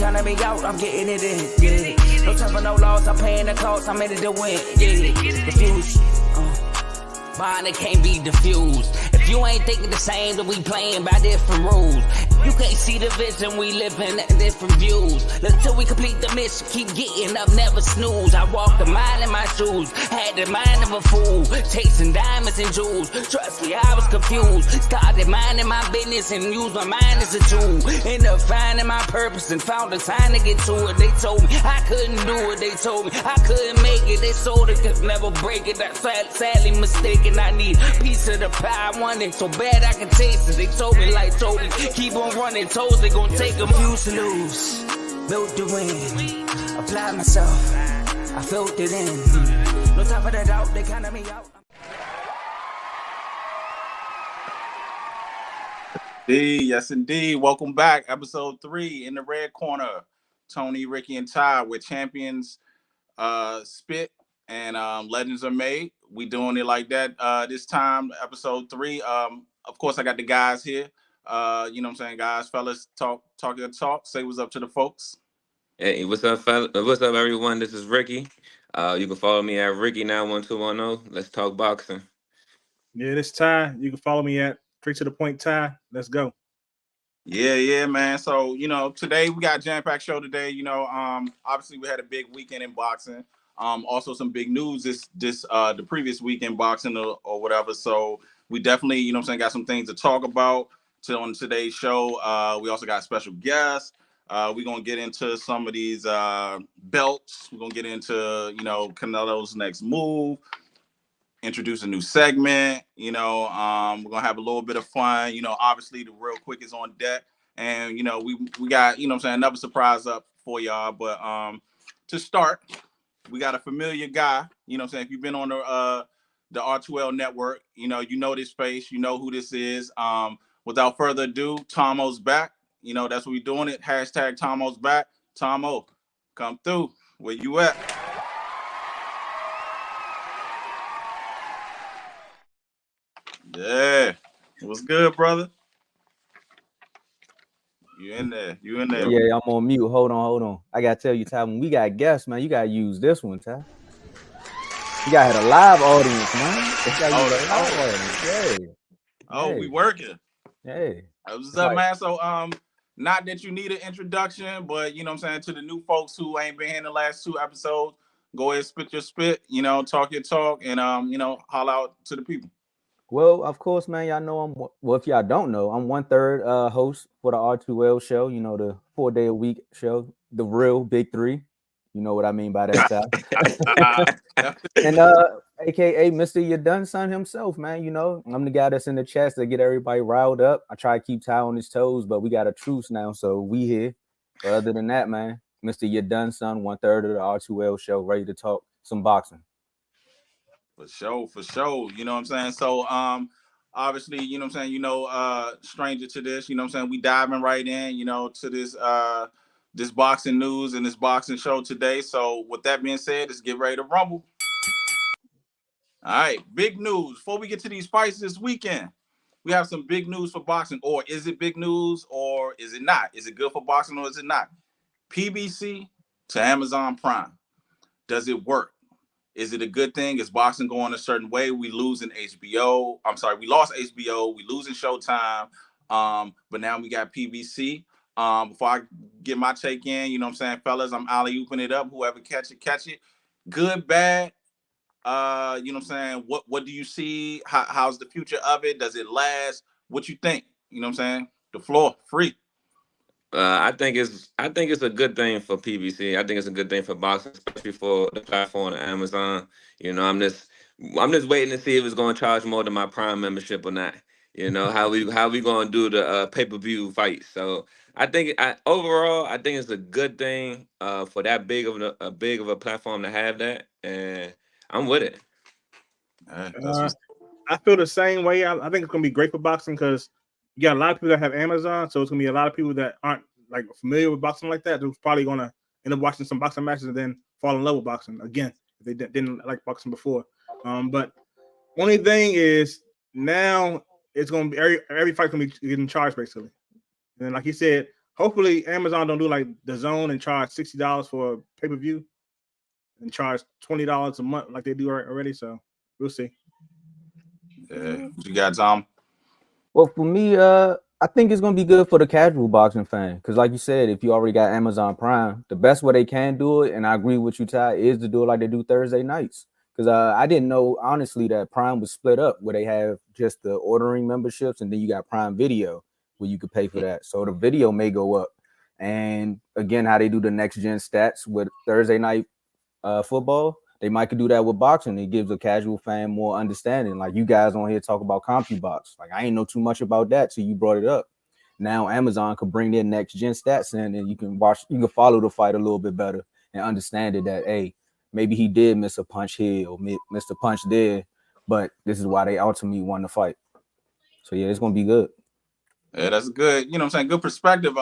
counting me out, I'm getting it in. Yeah. No time for no loss, I'm paying the cost, I'm in it to win. Yeah. Diffuse. Bond that can't be diffused. If you ain't thinking the same, then we playing by different rules. You can't see the vision, we living at different views. Until we complete the mission, keep getting up, never snooze. I walk a mile in my shoes, had the mind of a fool, chasing diamonds and jewels. Trust me, I was confused. Started minding my business and used my mind as a tool. Ended up finding my purpose and found the time to get to it. They told me I couldn't do it. They told me I couldn't make it. They sold it, could never break it. That's sadly mistaken. I need a piece of the pie. I want it so bad I can taste it. They told me like told me, keep on running toes, they gon' take them. Used to lose, built to win. Applied myself, I felt it in. No time for that doubt, they counted me out. Yes, indeed. Welcome back. Episode 3 in the red corner. Tony, Ricky, and Ty, where champions spit and legends are made. We doing it like that this time, episode 3. Of course, I got the guys here. You know what I'm saying, guys, fellas, talk your talk. Say what's up to the folks. Hey, what's up, fella? What's up, everyone? This is Ricky. You can follow me at Ricky91210. Let's talk boxing. Yeah, this Ty. You can follow me at Straight to the Point Ty. Let's go. Yeah, man. So, you know, today we got a jam-packed show today. You know, obviously we had a big weekend in boxing. Also some big news this the previous week in boxing or whatever. So we definitely, you know what I'm saying, got some things to talk about on today's show. We also got special guests. We're going to get into some of these belts. We're going to get into, you know, Canelo's next move, introduce a new segment. You know, we're going to have a little bit of fun. You know, obviously the real quick is on deck. And, you know, we got, you know what I'm saying, another surprise up for y'all. But to start, we got a familiar guy. You know what I'm saying? If you've been on the R2L network, you know this face. You know who this is. Without further ado, Tomo's back. You know, that's what we're doing it. Hashtag Tomo's back. Tomo, come through. Where you at? Yeah. What's good, brother? You in there. Yeah, I'm on mute. Hold on. I got to tell you, Ty, when we got guests, man, you got to use this one, Ty. You got to have a live audience, man. We working. Hey. What's up, man? So, not that you need an introduction, but, you know what I'm saying, to the new folks who ain't been here in the last 2 episodes, go ahead, spit your spit, you know, talk your talk, and, you know, holler out to the people. Well, of course, man, y'all know if y'all don't know, I'm 1/3 host for the R2L show, you know, the 4-day-a-week show, the real Big 3. You know what I mean by that, Ty. And aka Mr. You Done Son himself, man. You know, I'm the guy that's in the chats to get everybody riled up. I try to keep Ty on his toes, but we got a truce now, so we here. But other than that, man, Mr. You Done Son, 1/3 of the R2L show, ready to talk some boxing. For sure. You know what I'm saying? So obviously, you know what I'm saying, you know, stranger to this, you know what I'm saying, we diving right in, you know, to this this boxing news and this boxing show today. So with that being said, let's get ready to rumble. All right, big news. Before we get to these fights this weekend, we have some big news for boxing. Or is it big news or is it not? Is it good for boxing or is it not? PBC to Amazon Prime. Does it work? Is it a good thing? Is boxing going a certain way? We losing HBO. I'm sorry, we lost HBO. We losing Showtime. But now we got PBC. Before I get my take in, you know what I'm saying, fellas, I'm alley-ooping it up. Whoever catch it. Good, bad. You know what I'm saying? What do you see? How's the future of it? Does it last? What you think? You know what I'm saying? The floor free. I think it's a good thing for PBC. I think it's a good thing for boxing, especially for the platform of Amazon. You know, I'm just waiting to see if it's going to charge more than my Prime membership or not. You know, how we going to do the pay-per-view fight. So I think overall it's a good thing for that big of a platform to have that, and I'm with it. I feel the same way. I think it's going to be great for boxing because you got a lot of people that have Amazon, so it's going to be a lot of people that aren't like familiar with boxing like that. They're probably going to end up watching some boxing matches and then fall in love with boxing again if they didn't like boxing before. But only thing is now it's going to be every fight's going to be getting charged basically. And like you said, hopefully Amazon don't do like the Zone and charge $60 for pay per view, and charge $20 a month like they do already. So we'll see. Yeah. What you got, Tom? Well, for me, I think it's gonna be good for the casual boxing fan because, like you said, if you already got Amazon Prime, the best way they can do it, and I agree with you, Ty, is to do it like they do Thursday nights. Because I didn't know honestly that Prime was split up where they have just the ordering memberships, and then you got Prime Video where you could pay for that. So the video may go up, and again, how they do the next gen stats with Thursday night football. They might could do that with boxing. It gives a casual fan more understanding. Like you guys on here talk about CompuBox. Like I ain't know too much about that till you brought it up. Now Amazon could bring their next gen stats in, and you can follow the fight a little bit better and understand it that hey, maybe he did miss a punch here or missed a punch there, but this is why they ultimately won the fight. So yeah, it's gonna be good. Yeah, that's good. You know what I'm saying? Good perspective.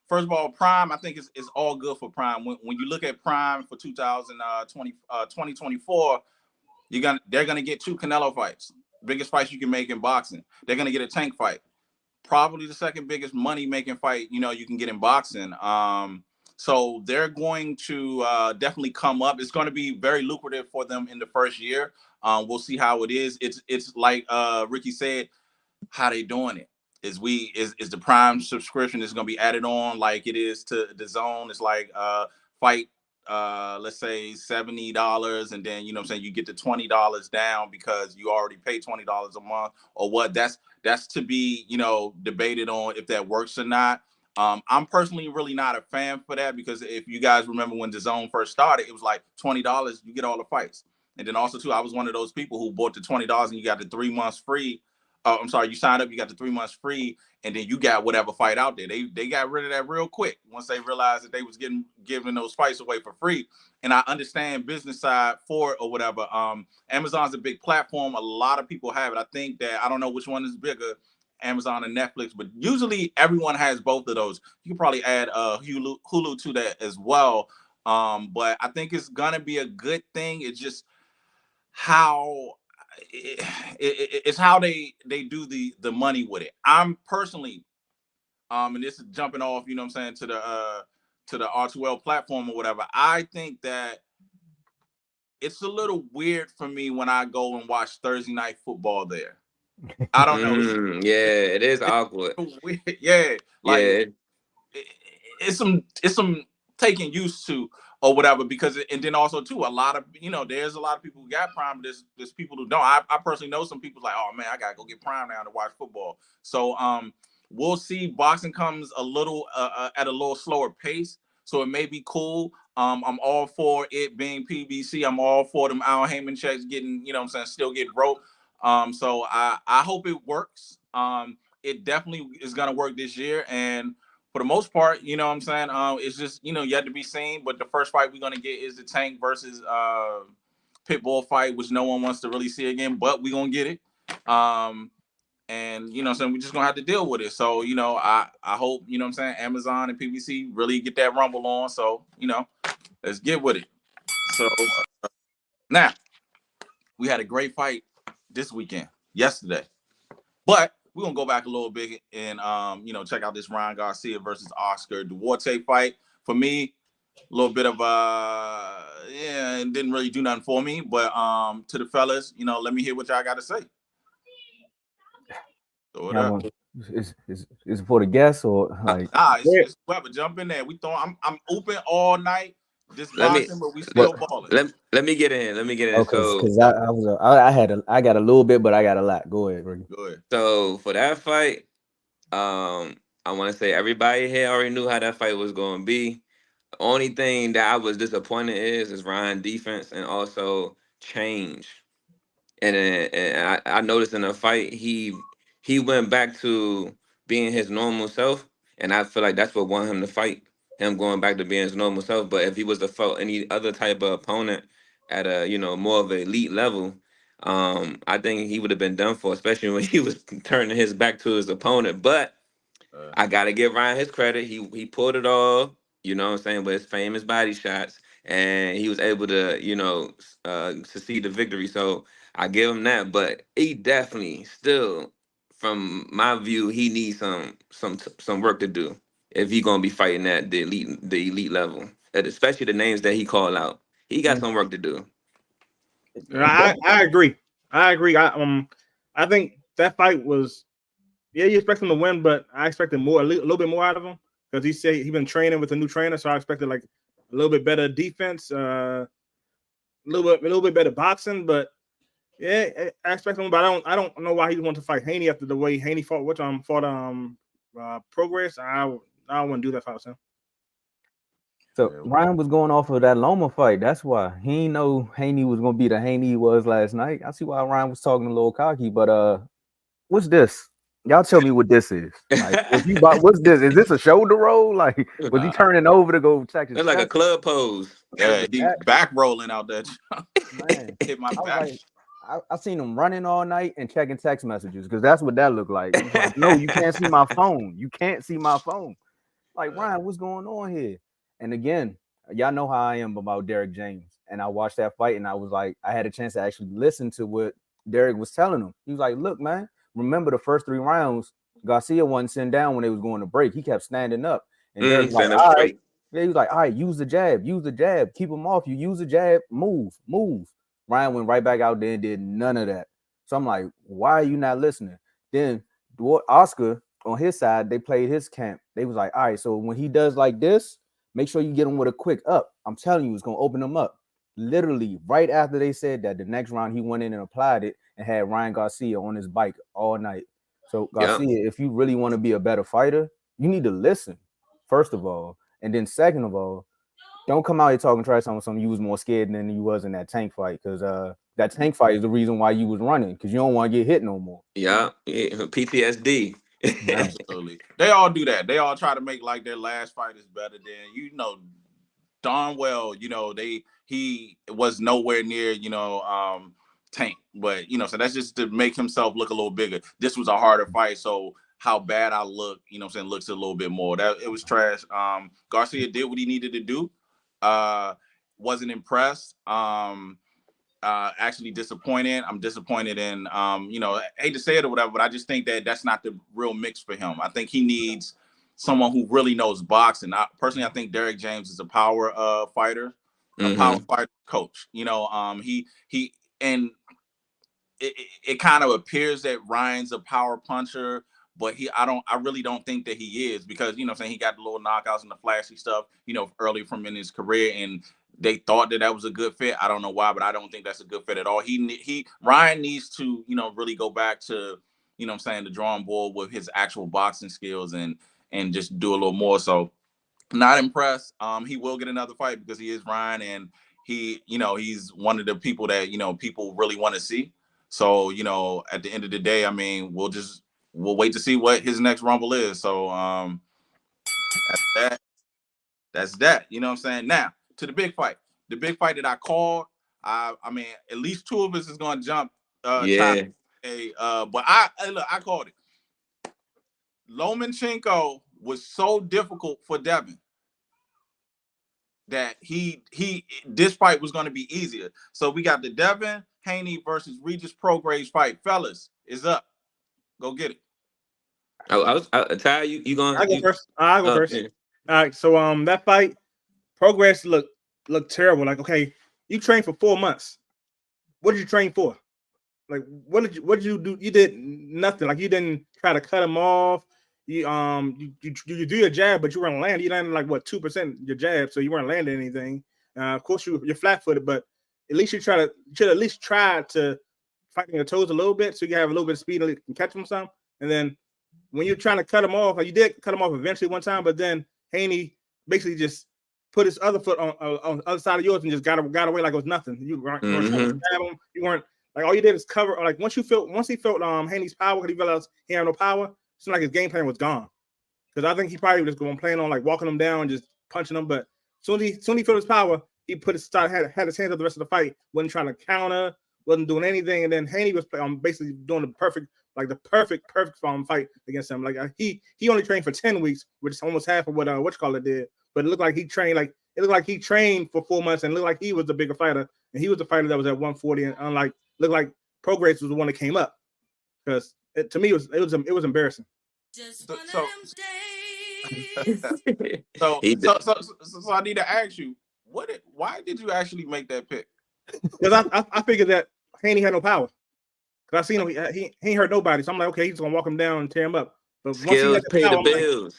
First of all, Prime, I think it's all good for Prime. When you look at Prime for 2024, they're gonna get 2 Canelo fights, biggest fights you can make in boxing. They're gonna get a Tank fight, probably the second biggest money making fight you can get in boxing. So they're going to definitely come up. It's going to be very lucrative for them in the first year. We'll see how it is. It's like Ricky said, how they doing it. Is the Prime subscription is going to be added on like it is to the Zone? It's like fight let's say $70, and then you know what I'm saying you get the $20 down because you already pay $20 a month, or what? That's to be debated on if that works or not. I'm personally really not a fan for that, because if you guys remember when the Zone first started, it was like $20 you get all the fights. And then also too, I was one of those people who bought the $20 and you got the 3 months free. I'm sorry, you signed up, you got the 3 months free, and then you got whatever fight out there. They got rid of that real quick once they realized that they was giving those fights away for free. And I understand business side for it or whatever. Amazon's a big platform. A lot of people have it. I think that I don't know which one is bigger, Amazon and Netflix, but usually everyone has both of those. You can probably add Hulu to that as well. But I think it's gonna be a good thing. It's just how it's how they do the money with it. I'm personally, and this is jumping off, you know what I'm saying, to the R2L platform or whatever. I think that it's a little weird for me when I go and watch Thursday night football there. I don't know. Yeah, it is awkward. Weird. Yeah, like Yeah. it's some taking used to or whatever, because and then also too, a lot of there's a lot of people who got Prime. There's people who don't. I personally know some people like, oh man, I gotta go get Prime now to watch football. So we'll see. Boxing comes a little at a little slower pace, so it may be cool. I'm all for it being PBC. I'm all for them Al Heyman checks getting, what I'm saying, still get broke. So I hope it works. It definitely is gonna work this year, and for the most part, you know what I'm saying? It's just, yet to be seen. But the first fight we're going to get is the Tank versus Pitbull fight, which no one wants to really see again, but we're going to get it. And, so we're just going to have to deal with it. So, I hope, what I'm saying, Amazon and PBC really get that rumble on. So, let's get with it. So, now, we had a great fight this weekend, yesterday. But we're gonna go back a little bit and check out this Ryan Garcia versus Oscar Duarte fight. For me, a little bit of it didn't really do nothing for me. But to the fellas, let me hear what y'all got to say. Is for the guests or like? It's whoever jump in there. I'm open all night. Just boxing, but we still balling. Let me get in. Okay, because I got a little bit, but I got a lot. Go ahead, Ricky. Go ahead. So for that fight, I want to say everybody here already knew how that fight was going to be. The only thing that I was disappointed is Ryan's defense and also change. And I noticed in the fight he went back to being his normal self, and I feel like that's what won him the fight. Him going back to being his normal self. But if he was to fight any other type of opponent at a more of an elite level, I think he would have been done for, especially when he was turning his back to his opponent. But I gotta give Ryan his credit. He pulled it off, you know what I'm saying, with his famous body shots, and he was able to, succeed the victory. So I give him that. But he definitely still, from my view, he needs some work to do. if he gonna be fighting at the elite level, and especially the names that he called out. He got some work to do. I agree. I think that fight was, yeah, you expect him to win, but I expected more, a little bit more out of him because he said he been training with a new trainer, so I expected like a little bit better defense, a little bit better boxing. But yeah, I expect him, but I don't know why he wanted to fight Haney after the way Haney fought Progress. I wouldn't do that fight with him. So Ryan was going off of that Loma fight. That's why he ain't know Haney was gonna be the Haney he was last night. I see why Ryan was talking a little cocky, but what's this? Y'all tell me what this is. Like, what's this? Is this a shoulder roll? Like, was he turning over to go check his? It's like a club pose. Yeah, he back rolling out that. Man, hit my back. I seen him running all night and checking text messages because that's what that looked like. He's like, no, you can't see my phone. You can't see my phone. Like, Ryan, what's going on here? And again, y'all know how I am about Derek James. And I watched that fight and I was like, I had a chance to actually listen to what Derek was telling him. He was like, look, man, remember the first 3 rounds, Garcia wasn't sitting down when they was going to break. He kept standing up. And Derek was like, all right. Yeah, he was like, all right, use the jab, keep him off. You use the jab, move. Ryan went right back out there and did none of that. So I'm like, why are you not listening? Then Oscar, on his side, they played his camp. They was like, all right, so when he does like this, make sure you get him with a quick up. I'm telling you, it's going to open him up. Literally, right after they said that, the next round, he went in and applied it and had Ryan Garcia on his bike all night. So, Garcia, if you really want to be a better fighter, you need to listen, first of all. And then second of all, don't come out here talking trash on something you was more scared than you was in that tank fight, because that tank fight is the reason why you was running, because you don't want to get hit no more. Yeah, PTSD. Absolutely. They all do that. They all try to make like their last fight is better than, you know, darn well, you know, he was nowhere near, you know, Tank. But, you know, so that's just to make himself look a little bigger. This was a harder fight, so how bad I look, you know what I'm saying, looks a little bit more. That it was trash. Garcia did what he needed to do. Wasn't impressed. Actually disappointed. I'm disappointed in, you know, I hate to say it or whatever, but I just think that that's not the real mix for him. I think he needs someone who really knows boxing. Personally, I think Derek James is a power fighter, a power fighter coach. You know, he and it kind of appears that Ryan's a power puncher, but I really don't think that he is, because, you know what I'm saying, he got the little knockouts and the flashy stuff, you know, early from in his career, and they thought that was a good fit. I don't know why, but I don't think that's a good fit at all. Ryan needs to, you know, really go back to, you know what I'm saying, the drawing board with his actual boxing skills and just do a little more. So not impressed. He will get another fight because he is Ryan, and he, you know, he's one of the people that, you know, people really want to see. So, you know, at the end of the day, I mean, we'll wait to see what his next rumble is. So that's that. You know what I'm saying? Now, to the big fight. The big fight that I called, I mean, at least 2 of us is gonna jump. But I called it. Lomachenko was so difficult for Devin that this fight was going to be easier. So we got the Devin Haney versus Regis Prograis fight. Fellas, is up. Go get it. Ty, you going? I go first. I'll go first. Yeah. All right. So that fight, Progress looked terrible. Like, okay, you trained for 4 months. What did you train for? Like, what did you do? You did nothing. Like, you didn't try to cut him off. You do your jab, but you weren't landing. You landed like what 2% your jab, so you weren't landing anything. Of course, you're flat-footed, but at least you should at least try to fight on your toes a little bit, so you have a little bit of speed and catch him some. And then when you're trying to cut him off, like you did cut him off eventually one time, but then Haney basically just put his other foot on the other side of yours and just got away like it was nothing. You weren't trying to stab him. You weren't, like, all you did is cover. Like once he felt Haney's power, because he realized he had no power, it seemed like his game plan was gone. Because I think he probably was going playing on like walking him down, just punching him. But soon he felt his power, he put his had his hands up the rest of the fight. Wasn't trying to counter, wasn't doing anything. And then Haney was basically doing the perfect fight against him. Like he only trained for 10 weeks, which is almost half of what whatchamacallit did. But it looked like he trained for 4 months, and it looked like he was the bigger fighter, and he was the fighter that was at 140. And unlike, looked like Prograis was the one that came up, because to me it was embarrassing. So So He did. so I need to ask you, why did you actually make that pick? Because I figured that Haney had no power. Because I seen him, he ain't hurt nobody. So I'm like, okay, he's gonna walk him down and tear him up. But once he had Skills the pay the power, I'm like, bills.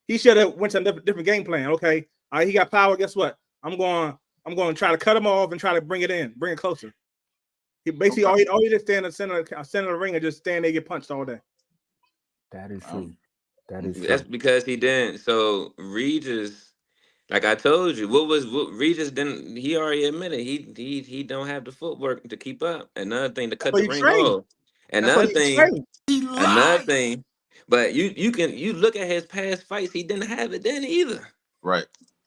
he should have went to a different game plan. Okay, he got power. Guess what? I'm going to try to cut him off and try to bring it closer. He basically all he just stand in the center of the ring and just stand there, get punched all day. That is true. That is That's true. because he didn't. So Regis, like I told you, what Regis didn't. He already admitted he don't have the footwork to keep up. Another thing to cut But the you ring train. off. That's what Another he thing. trained. Another thing. But you look at his past fights. He didn't have it then either. Right.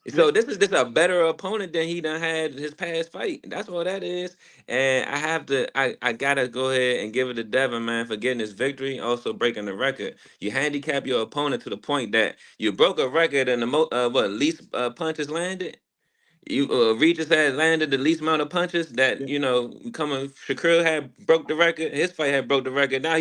So this is a better opponent than he done had his past fight. That's all that is. And I gotta go ahead and give it to Devin, man, for getting his victory, also breaking the record. You handicap your opponent to the point that you broke a record in the least punches landed. Regis had landed the least amount of punches that Shakur had broke the record. His fight had broke the record. Now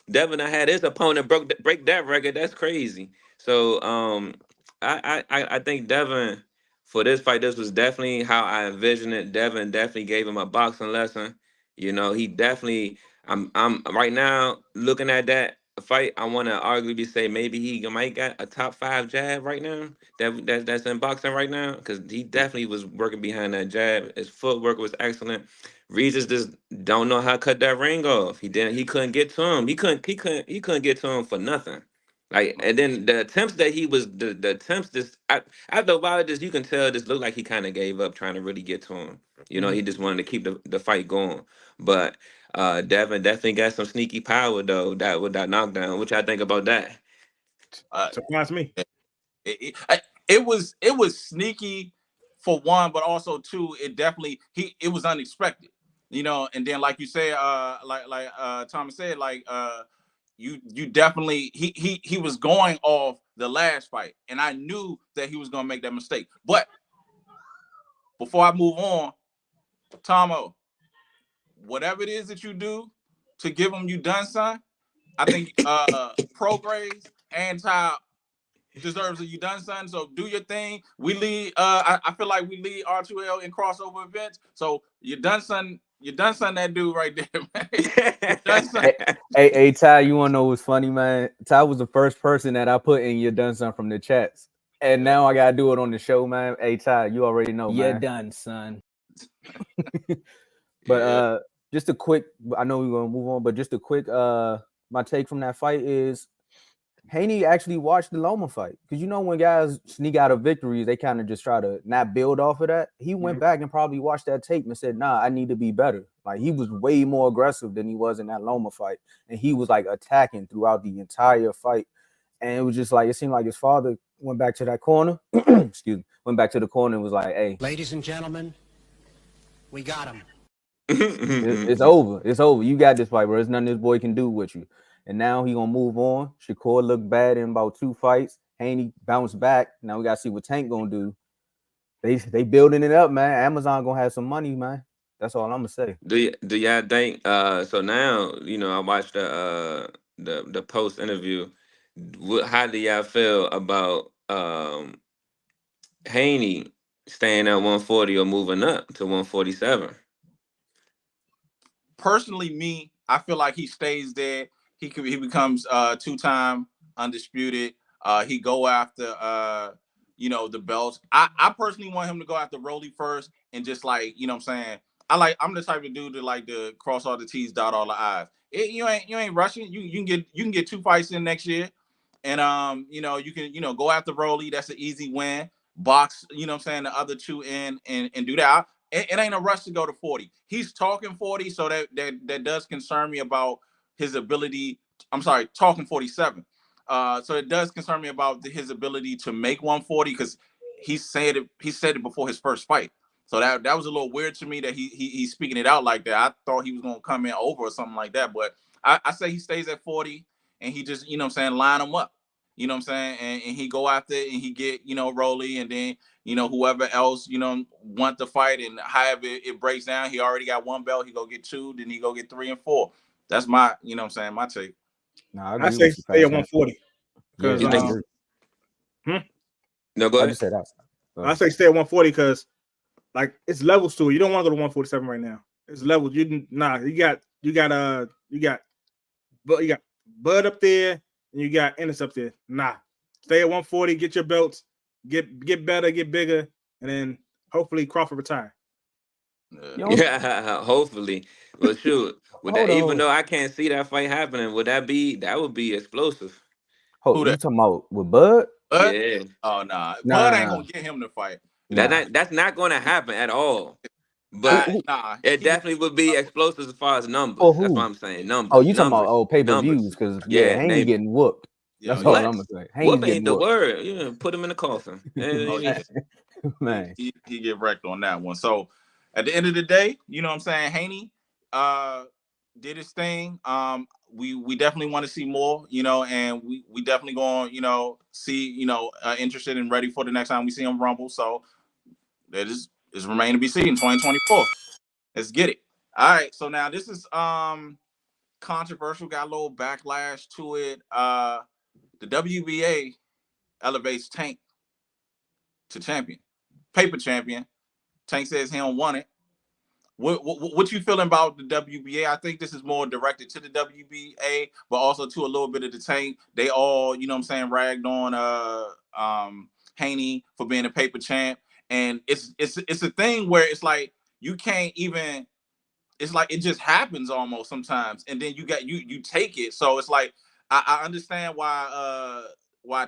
Devin had his opponent break that record. That's crazy. So I think Devin for this fight, this was definitely how I envisioned it. Devin definitely gave him a boxing lesson. He definitely. I'm right now looking at that fight. I want to arguably say maybe he might got a top 5 jab right now. That's in boxing right now because he definitely was working behind that jab. His footwork was excellent. Regis just don't know how to cut that ring off. He couldn't get to him. He couldn't get to him for nothing. Like, and then the attempts that he was the attempts just after a while, just you can tell this looked like he kind of gave up trying to really get to him. He just wanted to keep the fight going. But Devin definitely got some sneaky power though. That with that knockdown. What y'all think about that? Surprised me. It was sneaky for one, but also two, it was unexpected. And then like you said, like Thomas said, you definitely he was going off the last fight, and I knew that he was gonna make that mistake. But before I move on, Tomo, whatever it is that you do to give him you done, son, I think Prograis and Ty deserves a you done, son. So do your thing. We lead. I feel like we lead R2L in crossover events. So you done, son. You done, son. That dude right there, man. You done, son. Hey, Ty, you wanna know what's funny, man? Ty was the first person that I put in your done son from the chats, and now I gotta do it on the show, man. Hey, Ty, you already know, man. You're done, son. But just a quick. I know we're gonna move on, but just a quick. My take from that fight is Haney actually watched the Loma fight because when guys sneak out of victories, they kind of just try to not build off of that. He went back and probably watched that tape and said, "Nah, I need to be better." Like he was way more aggressive than he was in that Loma fight, and he was like attacking throughout the entire fight. And it was just like it seemed like his father went back to that corner. Excuse me, went back to the corner and was like, "Hey, Ladies and gentlemen, we got him. it's over. It's over. You got this fight, bro. There's nothing this boy can do with you." And now he gonna move on. Shakur looked bad in about 2 fights. Haney bounced back. Now we gotta see what Tank gonna do. They building it up, man. Amazon gonna have some money, man. That's all I'm gonna say. Do y'all think? So now I watched the post interview. How do y'all feel about Haney staying at 140 or moving up to 147? Personally, me, I feel like he stays there. He becomes 2-time undisputed. He go after the belts. I personally want him to go after Rolly first and just I'm saying. I'm the type of dude that like to cross all the T's, dot all the I's. You ain't rushing. You can get 2 fights in next year, and you can go after Rolly. That's an easy win. Box the other 2 in and do that. It ain't a rush to go to 40. He's talking 40, so that does concern me about his ability. I'm sorry, talking 47. So it does concern me about his ability to make 140 because he said it before his first fight. So that was a little weird to me that he's speaking it out like that. I thought he was gonna come in over or something like that. But I say he stays at 40 and he just line him up. And he go after it and he get Rolly and then whoever else want to fight, and however it breaks down, he already got 1 belt, he go get 2, then he go get 3 and 4. That's my my take. Nah, I say stay at 140 because You think No, go I ahead. just said that. I say stay at 140 because like it's levels to it. You don't want to go to 147 right now. It's levels. You got Bud up there and you got Ennis up there. Nah. Stay at 140, get your belts, get better, get bigger, and then hopefully Crawford retire. Yeah, hopefully. Well, shoot. Would that, Hold even on. though I can't see that fight happening, that would be explosive. Who Who you that? talking about with Bud? Bud? Yeah. Oh nah. Nah, Bud ain't gonna get him to fight. nah. That's not going to happen at all. But Nah. it definitely would be explosive as far as numbers. For That's what who? I'm saying. Oh, Numbers, you talking about numbers, pay-per-views? numbers. Because Yeah, Haney they getting whooped. That's all what? I'm gonna say. Haney's Whoop ain't getting the whooped. word. You put him in the coffin. Oh yeah. Man. He get wrecked on that one. So at the end of the day, you know what I'm saying, Haney did his thing. We definitely want to see more, you know, and we definitely going, you know, see, you know, interested and ready for the next time we see him rumble. So that is remain to be seen. 2024. Let's get it. All right. So now this is controversial, got a little backlash to it. The WBA elevates Tank to champion, paper champion. Tank says he don't want it. What you feeling about the WBA? I think this is more directed to the WBA, but also to a little bit of the Tank. They all, you know what I'm saying, ragged on Haney for being a paper champ. And it's a thing where it's like you can't even, it's like it just happens almost sometimes, and then you take it. So it's like I understand why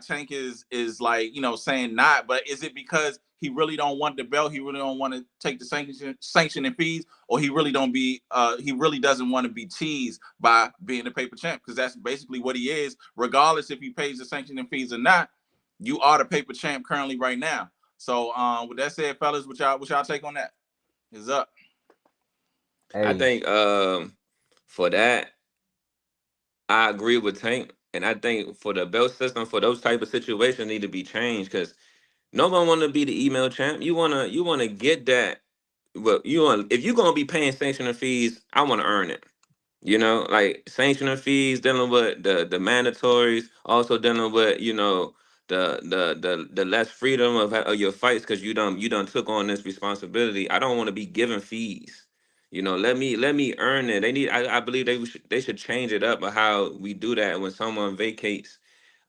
Tank is like, you know, saying not, but is it because he really don't want the belt, he really don't want to take the sanction and fees, or he really doesn't want to be teased by being the paper champ? Because that's basically what he is, regardless if he pays the sanction and fees or not. You are the paper champ currently right now. So with that said, fellas, what y'all take on that? Is up. Hey. I think for that, I agree with Tank, and I think for the belt system for those type of situations need to be changed because nobody want to be the email champ. You wanna get that. Well, if you're gonna be paying sanctioning fees, I want to earn it. You know, like sanctioning fees, dealing with the mandatories, also dealing with, you know, the less freedom of your fights because you done took on this responsibility. I don't want to be giving fees. You know, let me earn it. I believe they should change it up of how we do that when someone vacates.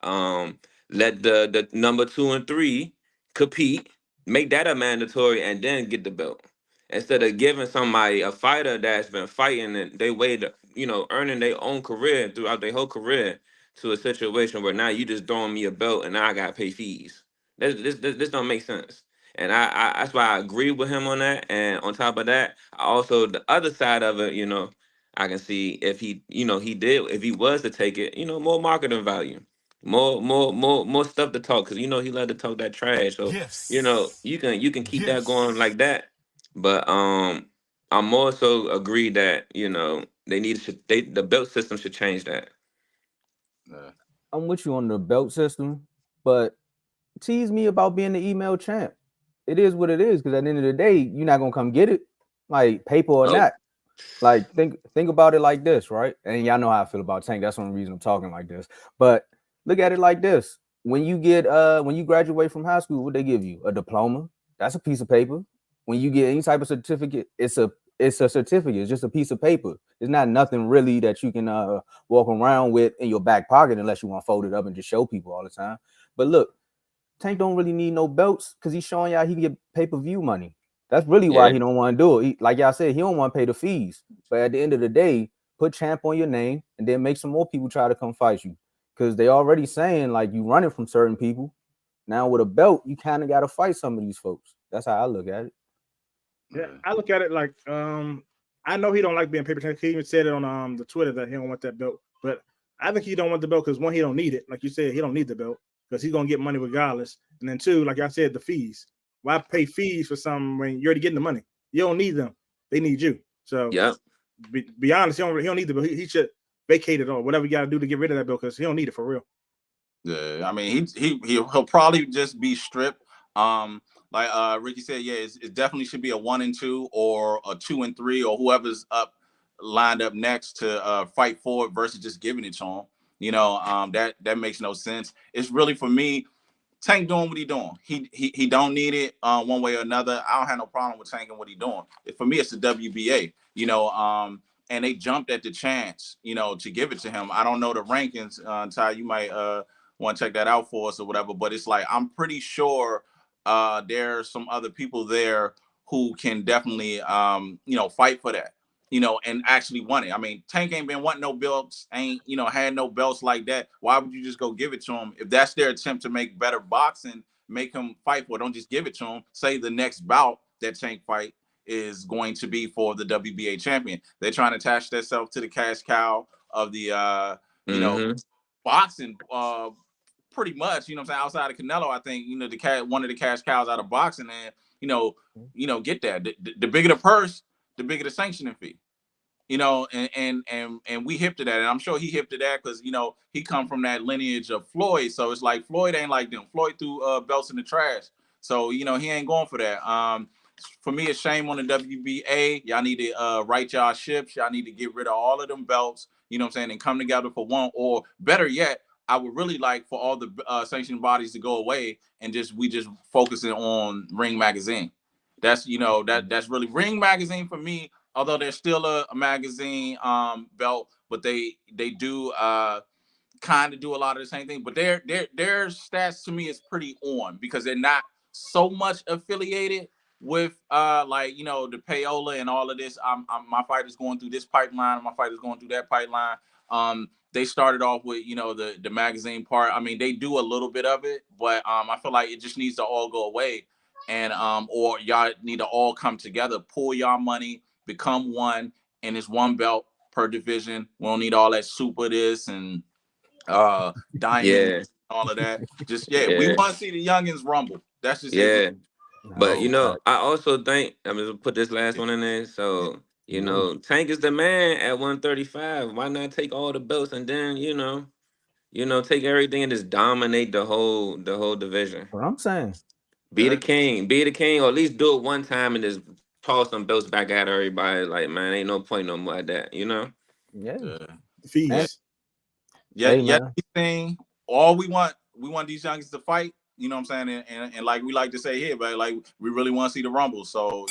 Um, let the number 2 and 3 compete, make that a mandatory, and then get the belt instead of giving somebody, a fighter that's been fighting and they waited, you know, earning their own career throughout their whole career, to a situation where now you just throwing me a belt and now I gotta pay fees. This don't make sense. And I that's why I agree with him on that. And on top of that, I also, the other side of it, you know, I can see if he, you know, if he was to take it, you know, more marketing value, more stuff to talk, because you know he love to talk that trash. So you know you can keep that going like that. But I more so agree that, you know, the belt system should change that. I'm with you on the belt system, but tease me about being the email champ. It is what it is, because at the end of the day, you're not gonna come get it, like paper or Oh, not. Like think about it like this, right? And y'all know how I feel about Tank. That's one reason I'm talking like this. But look at it like this: when you graduate from high school, what they give you? A diploma. That's a piece of paper. When you get any type of certificate, it's a certificate. It's just a piece of paper. It's not nothing really that you can walk around with in your back pocket unless you want to fold it up and just show people all the time. But look, Tank don't really need no belts because he's showing y'all he can get pay-per-view money. That's really why yeah, he don't want to do it. Like y'all said, he don't want to pay the fees. But at the end of the day, put champ on your name and then make some more people try to come fight you. Because they already saying like you running from certain people. Now with a belt, you kind of got to fight some of these folks. That's how I look at it. Yeah, I look at it like I know he don't like being paper champ. He even said it on the Twitter that he don't want that belt. But I think he don't want the belt because one, he don't need it. Like you said, he don't need the belt because he's gonna get money regardless. And then two, like I said, the fees. Why pay fees for something when you're already getting the money? You don't need them; they need you. So yeah. be honest, he don't need the belt. He should vacate it or whatever you got to do to get rid of that belt because he don't need it for real. Yeah, I mean he'll probably just be stripped. Like Ricky said, yeah, it definitely should be a 1 and 2 or a 2 and 3 or whoever's lined up next to fight for it versus just giving it to him. You know, that makes no sense. It's really, for me, Tank doing what he doing. He don't need it one way or another. I don't have no problem with Tank and what he doing. For me, it's the WBA. And they jumped at the chance, to give it to him. I don't know the rankings, Ty. You might want to check that out for us or whatever. But it's like I'm pretty sure there's some other people there who can definitely fight for that. And actually won it. I mean, Tank ain't been wanting no belts, ain't, had no belts like that. Why would you just go give it to him? If that's their attempt to make better boxing, make him fight for it. Don't just give it to him. Say the next bout that Tank fight is going to be for the WBA champion. They're trying to attach themselves to the cash cow of the, boxing, pretty much, outside of Canelo, I think, one of the cash cows out of boxing and, get that. The bigger the purse, the bigger the sanctioning fee, and we hip to that. And I'm sure he hip to that because, he come from that lineage of Floyd. So it's like Floyd ain't like them. Floyd threw belts in the trash. So, he ain't going for that. For me, it's shame on the WBA. Y'all need to right y'all ships. Y'all need to get rid of all of them belts, and come together for one. Or better yet, I would really like for all the sanctioning bodies to go away and we just focusing on Ring Magazine. That's that's really Ring Magazine for me. Although there's still a magazine belt, but they do kind of do a lot of the same thing. But their stats to me is pretty on because they're not so much affiliated with the payola and all of this. My fighter's going through this pipeline, my fighter's going through that pipeline. They started off with the magazine part. I mean, they do a little bit of it, but I feel like it just needs to all go away. And or y'all need to all come together, pull y'all money, become one, and it's one belt per division. We don't need all that super this and diamond, all of that. Just we want to see the youngins rumble. That's just it. But I also think I'm gonna put this last one in there. So Tank is the man at 135. Why not take all the belts and then take everything and just dominate the whole division? What I'm saying, be the king, or at least do it one time and just toss some belts back at everybody. Like, man, ain't no point no more at that. Fees. Thing. All we want these youngsters to fight. You know what I'm saying? And like we like to say here, but like we really want to see the rumble. So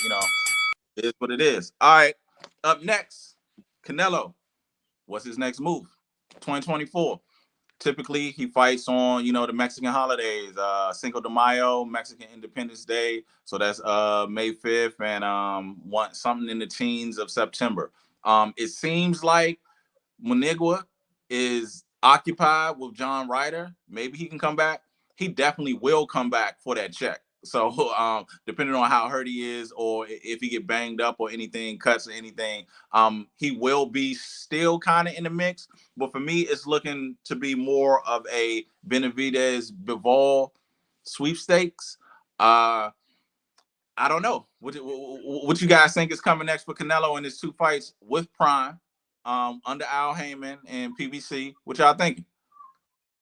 it is what it is. All right. Up next, Canelo. What's his next move? 2024. Typically, he fights on the Mexican holidays, Cinco de Mayo, Mexican Independence Day. So that's May 5th and something in the teens of September. It seems like Manigua is occupied with John Ryder. Maybe he can come back. He definitely will come back for that check. So depending on how hurt he is or if he get banged up or anything, cuts or anything, he will be still kind of in the mix. But for me, it's looking to be more of a Benavidez-Bivol sweepstakes. I don't know. What you guys think is coming next for Canelo in his two fights with Prime under Al Heyman and PBC? What y'all thinking?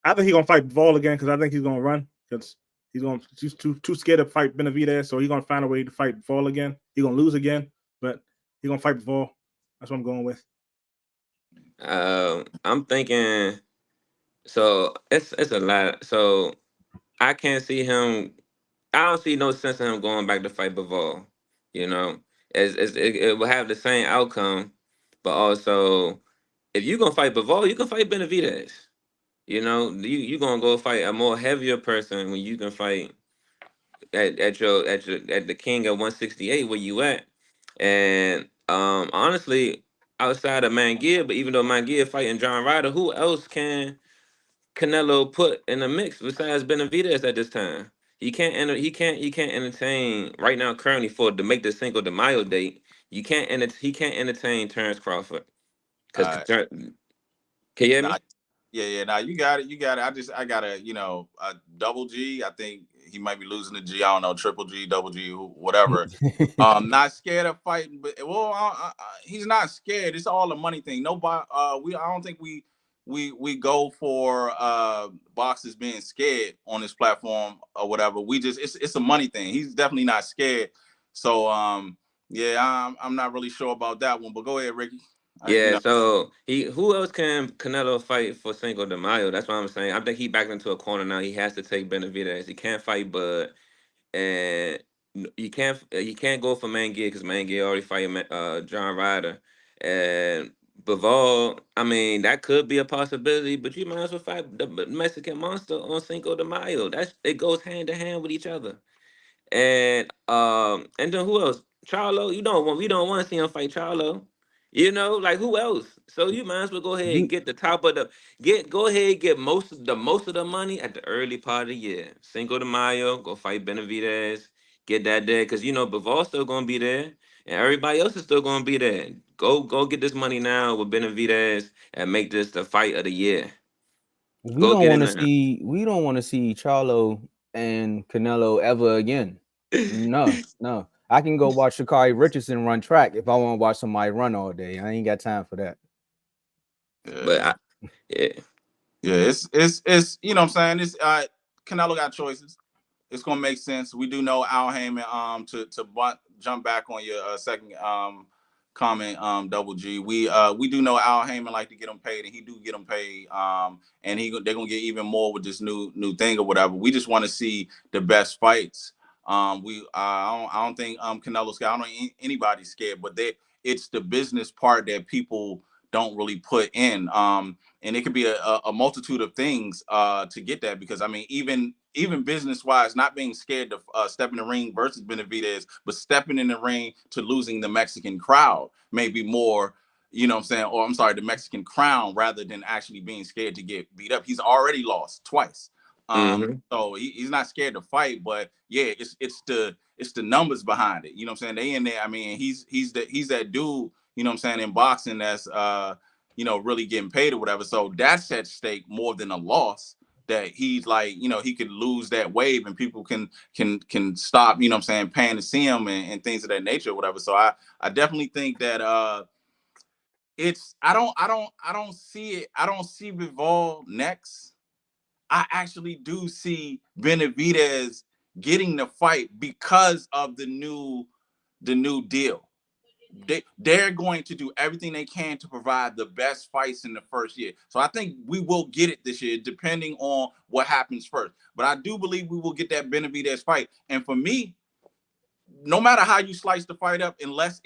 I think he's gonna fight Bivol again because I think he's gonna run because he's too scared to fight Benavidez, so he's gonna find a way to fight Bivol again. He's gonna lose again, but he's gonna fight Bivol. That's what I'm going with. I'm thinking. So it's a lot. So I can't see him. I don't see no sense in him going back to fight Bivol. It will have the same outcome, but also if you're gonna fight Bivol, you can fight Benavidez. You gonna go fight a more heavier person when you can fight at the king at 168 where you at. And honestly, outside of Manguia, but even though Manguia fighting John Ryder, who else can Canelo put in the mix besides Benavidez at this time? He can't entertain right now currently to make the Cinco de Mayo date. He can't entertain Terrence Crawford because can you hear me? Yeah. Now you got it. I got a double G. I think he might be losing the G. I don't know, triple G, double G, whatever. Not scared of fighting, but he's not scared. It's all a money thing. Nobody. I don't think we go for boxers being scared on this platform or whatever. It's a money thing. He's definitely not scared. So I'm not really sure about that one. But go ahead, Ricky. You Yeah, know, so who else can Canelo fight for Cinco de Mayo? That's what I'm saying. I think he backed into a corner now. He has to take Benavidez. He can't fight Bud, and you can't go for Mangia because Mangia already fight John Ryder, and Bivol. I mean, that could be a possibility, but you might as well fight the Mexican Monster on Cinco de Mayo. It goes hand to hand with each other. And then who else? Charlo. We don't want to see him fight Charlo. Like who else? So you might as well go ahead and You get the top of the go ahead and get most of the money at the early part of the year. Cinco de Mayo, go fight Benavidez, get that there because Bivol's still gonna be there and everybody else is still gonna be there. Go get this money now with Benavidez and make this the fight of the year. we Go don't get want in to there. see Charlo and Canelo ever again. No, no. I can go watch Sha'Carri Richardson run track if I want to watch somebody run all day. I ain't got time for that. But yeah, yeah. yeah. It's you know what I'm saying. It's Canelo got choices. It's gonna make sense. We do know Al Heyman. Jump back on your second comment. Double G. We do know Al Heyman like to get him paid, and he do get him paid. And they're gonna get even more with this new thing or whatever. We just want to see the best fights. I don't think Canelo's scared. I don't think anybody's scared, but it's the business part that people don't really put in. And it could be a multitude of things to get that, because I mean, even business wise, not being scared to step in the ring versus Benavidez, but stepping in the ring to losing the Mexican crowd, maybe more, you know what I'm saying? Or I'm sorry, the Mexican crown, rather than actually being scared to get beat up. He's already lost twice. Mm-hmm. So he's not scared to fight, but yeah, it's the numbers behind it. You know what I'm saying? They in there. I mean, he's that dude, you know what I'm saying, in boxing that's really getting paid or whatever. So that's at stake more than a loss, that he's like, he could lose that wave and people can stop, you know what I'm saying, paying to see him and things of that nature or whatever. So I definitely think that it's I don't see it. I don't see Bivol next. I actually do see Benavidez getting the fight because of the new deal. They're going to do everything they can to provide the best fights in the first year. So I think we will get it this year, depending on what happens first. But I do believe we will get that Benavidez fight. And for me, no matter how you slice the fight up, unless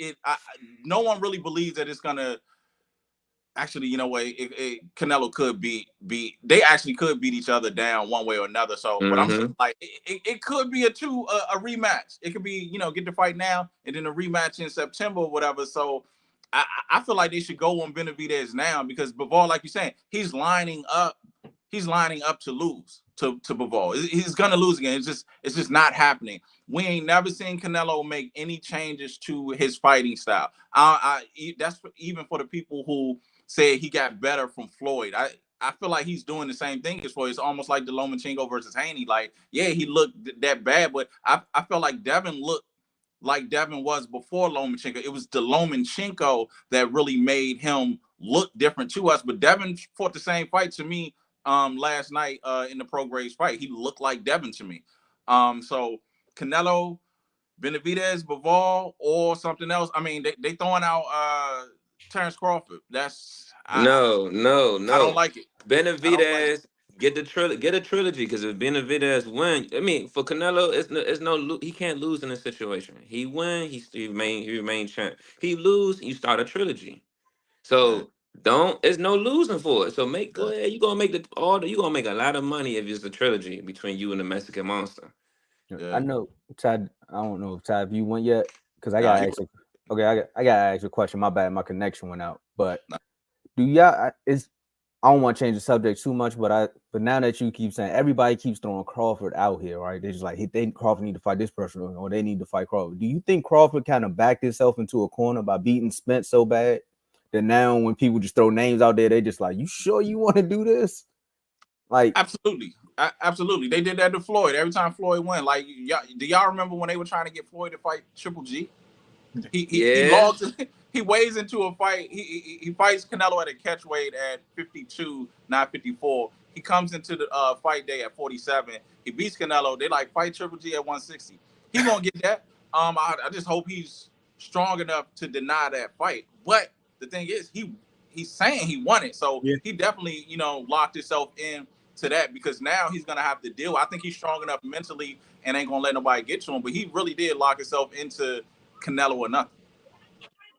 no one really believes that it's gonna. Actually, you know what? Canelo could beat. They actually could beat each other down one way or another. So, but I'm saying, Mm-hmm. like, it could be a rematch. It could be, get the fight now and then a rematch in September or whatever. So, I feel like they should go on Benavidez now, because Bivol, like you're saying, he's lining up to lose to Bivol. He's gonna lose again. It's just not happening. We ain't never seen Canelo make any changes to his fighting style. That's even for the people who said he got better from Floyd. I feel like he's doing the same thing as Floyd. It's almost like the Lomachenko versus Haney. Like, yeah, he looked that bad, but I felt like Devin looked like Devin was before Lomachenko. It was the Lomachenko that really made him look different to us. But Devin fought the same fight to me last night in the Pro Graves fight. He looked like Devin to me. So Canelo, Benavidez, Bivol, or something else. I mean, they throwing out Terrence Crawford. That's No, no, I don't no. like it. I don't like it. Benavidez get a trilogy because if Benavidez win, I mean for Canelo, he can't lose in this situation. He win, he remain champ. He lose, you start a trilogy. Yeah, So don't it's no losing for it. So go yeah, ahead. You gonna make a lot of money if it's a trilogy between you and the Mexican Monster. I yeah. know, Tad. I don't know if Tad, if you went yet, because I Nah, got he, actually. Okay, I got to ask you a question. My bad, my connection went out. But nah. do y'all? I don't want to change the subject too much, but now that you keep saying, everybody keeps throwing Crawford out here, right? They're just like, hey, Crawford need to fight this person, or they need to fight Crawford. Do you think Crawford kind of backed himself into a corner by beating Spence so bad that now when people just throw names out there, they just like, you sure you want to do this? Like, Absolutely. Absolutely. They did that to Floyd. Every time Floyd won, like, do y'all remember when they were trying to get Floyd to fight Triple G? He Yeah. logs. He weighs into a fight. He fights Canelo at a catch weight at 52, not 54. He comes into the fight day at 47. He beats Canelo. They like fight Triple G at 160. He gonna get that. I just hope he's strong enough to deny that fight. But the thing is, he's saying he won it, so he definitely, you know, locked himself in to that, because now he's gonna have to deal. I think he's strong enough mentally and ain't gonna let nobody get to him. But he really did lock himself into Canelo or nothing.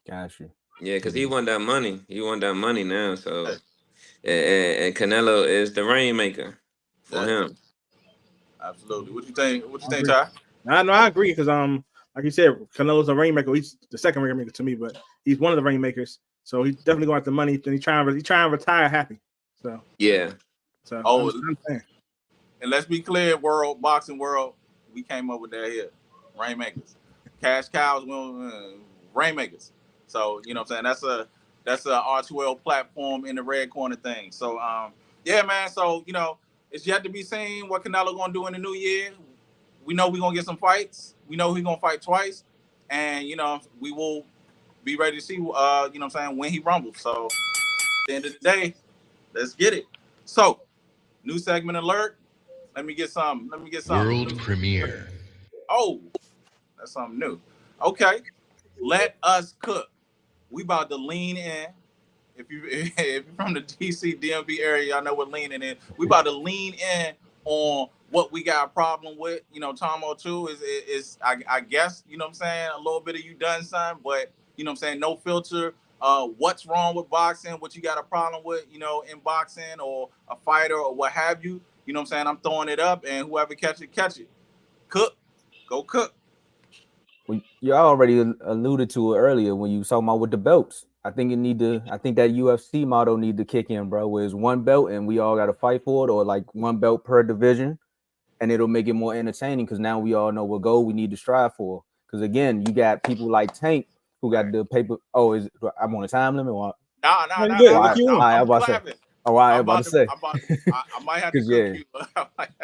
Gotcha. Yeah, because he won that money. He won that money now. So, and Canelo is the rainmaker for him. Absolutely. What you think? What you think, agree. Ty? I agree because like you said, Canelo's a rainmaker. He's the second rainmaker to me, but he's one of the rainmakers. So he's definitely going after the money. And he's trying to retire happy. So yeah. So and let's be clear, boxing world, we came up with that here, rainmakers, cash cows, rainmakers. So you know what I'm saying, that's a R2L platform in the red corner thing. So yeah, man. So you know, it's yet to be seen what Canelo gonna do in the new year. We know we're gonna get some fights. We know he's gonna fight twice, and you know we will be ready to see you know what I'm saying, when he rumbles. So at the end of the day, let's get it. So new segment alert. Let me get some. World premiere. Oh, that's something new. Okay, let us cook. We about to lean in. If you're from the DC DMV area, y'all know what leaning in. We about to lean in on what we got a problem with. You know, Tomo too is I guess, you know what I'm saying, a little bit of you done, son, but you know what I'm saying, no filter. What's wrong with boxing? What you got a problem with, you know, in boxing or a fighter or what have you? You know what I'm saying? I'm throwing it up, and whoever catch it. Cook. Go cook. Well, you already alluded to it earlier when you was talking about with the belts. I think that UFC model need to kick in, bro. Where it's one belt and we all got to fight for it, or like one belt per division, and it'll make it more entertaining because now we all know what goal we need to strive for. Because again, you got people like Tank who got the paper. Oh, I'm on a time limit. Nah. I'm clapping. Oh, I about to say. I might have to cook you.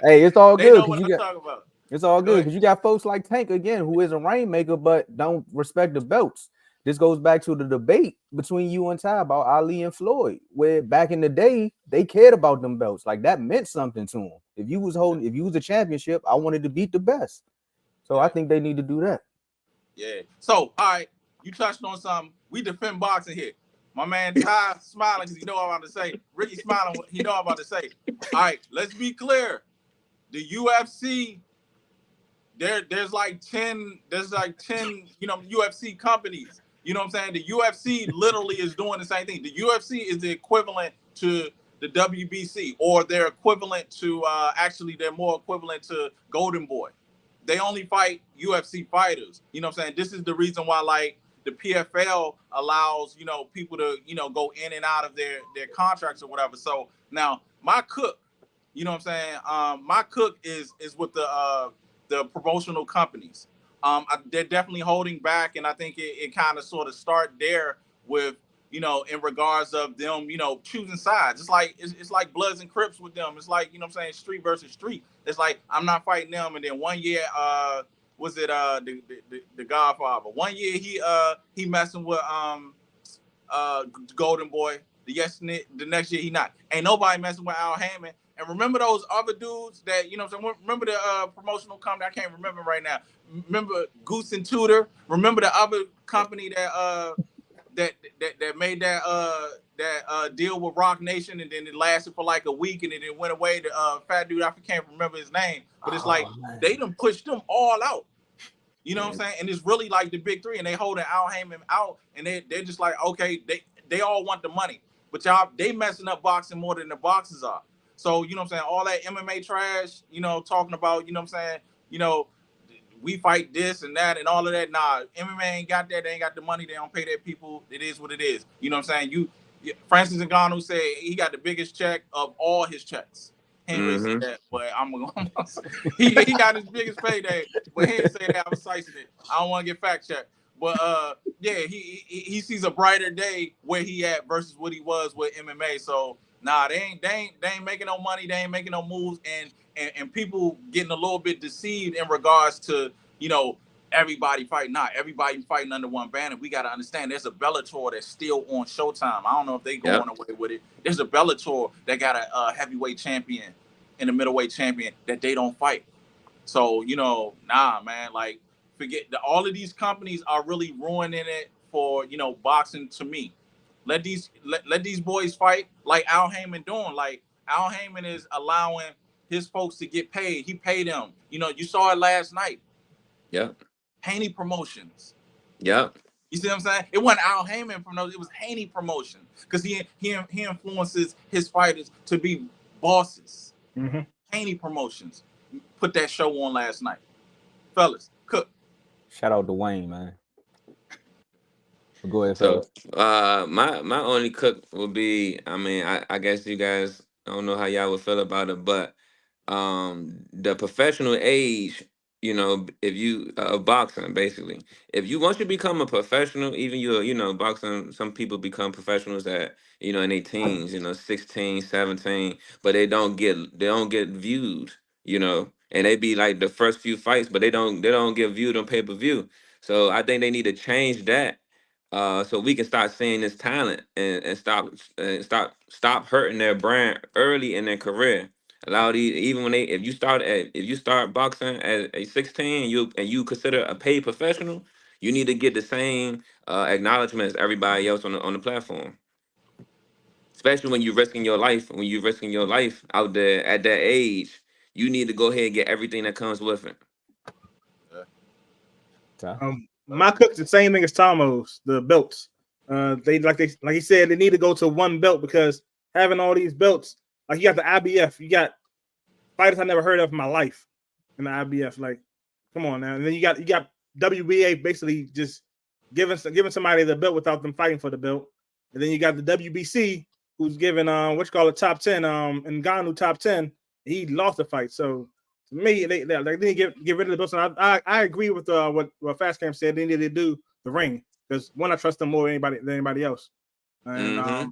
Hey, it's all good. They know what I'm talking about. It's all good because you got folks like Tank again, who is a rainmaker but don't respect the belts. This goes back to the debate between you and Ty about Ali and Floyd, where back in the day they cared about them belts. Like that meant something to them. If you was a championship, I wanted to beat the best. So I think they need to do that. Yeah. So all right, you touched on something. We defend boxing here. My man Ty smiling because he know what I'm about to say. Ricky smiling, he know what I'm about to say. All right, let's be clear. The UFC, there's like 10, you know, UFC companies. You know what I'm saying? The UFC literally is doing the same thing. The UFC is the equivalent to the WBC, or they're equivalent to actually they're more equivalent to Golden Boy. They only fight UFC fighters. You know what I'm saying? This is the reason why, like, the PFL allows, you know, people to, you know, go in and out of their contracts or whatever. So now my cook, you know what I'm saying? My cook is with the promotional companies. They're definitely holding back, and I think it kind of sort of start there with, you know, in regards of them, you know, choosing sides. It's like Bloods and Crips with them. It's like, you know what I'm saying, street versus street. It's like I'm not fighting them, and then one year was it the Godfather. One year he messing with Golden Boy. The next year he not. Ain't nobody messing with Al Haymon. And remember those other dudes that, you know what I'm saying, remember the promotional company, I can't remember right now. Remember Goose and Tudor? Remember the other company that made that deal with Rock Nation, and then it lasted for like a week, and then it went away. The fat dude, I can't remember his name, but it's like they done pushed them all out. You know what I'm saying? And it's really like the big three, and they holding Al Haymon out, and they're just like, okay, they all want the money, but y'all, they messing up boxing more than the boxers are. So, you know what I'm saying, all that MMA trash, you know, talking about, you know what I'm saying, you know, we fight this and that and all of that. Nah, MMA ain't got that. They ain't got the money. They don't pay their people. It is what it is. You know what I'm saying? Francis Ngannou said he got the biggest check of all his checks. He ain't really said that, but I'm gonna say he got his biggest payday, but he didn't say that. I was slicing it. I don't want to get fact checked. But yeah, he sees a brighter day where he at versus what he was with MMA. So nah, they ain't making no money. They ain't making no moves, and people getting a little bit deceived in regards to, you know, everybody fighting. Not everybody fighting under one banner. We got to understand there's a Bellator that's still on Showtime. I don't know if they going away with it. There's a Bellator that got a heavyweight champion and a middleweight champion that they don't fight. So, you know, nah, man, like, forget all of these companies are really ruining it for, you know, boxing to me. Let these boys fight like Al Heyman doing. Like Al Heyman is allowing his folks to get paid. He paid them. You know, you saw it last night. Yep. Haney Promotions. Yep. You see what I'm saying? It wasn't Al Heyman from those. It was Haney Promotion because he influences his fighters to be bosses. Mm-hmm. Haney Promotions put that show on last night, fellas. Cook. Shout out to Wayne, man. Go ahead, So, fellas. my only cook would be, I mean, I guess you guys, I don't know how y'all would feel about it, but the professional age, you know, if you boxing basically, if you once you become a professional, even you know, boxing, some people become professionals at, you know, in their teens, you know, 16, 17, but they don't get viewed, you know, and they be like the first few fights, but they don't get viewed on pay-per-view. So I think they need to change that, so we can start seeing this talent and stop hurting their brand early in their career. Allow these, even when if you start boxing at a 16, you consider a paid professional, you need to get the same acknowledgement as everybody else on the platform. Especially when you're risking your life, out there at that age, you need to go ahead and get everything that comes with it. My cook's the same thing as Tomo's, the belts. They like he said, they need to go to one belt because having all these belts, like you got the IBF, you got fighters I never heard of in my life in the IBF. Like, come on now. And then you got WBA basically just giving somebody the belt without them fighting for the belt. And then you got the WBC who's giving top 10 Ngannou top 10. He lost the fight. So to me, they didn't get rid of the belts. And I agree with what Fast Camp said. They need to do the ring because one, I trust them more than anybody else. And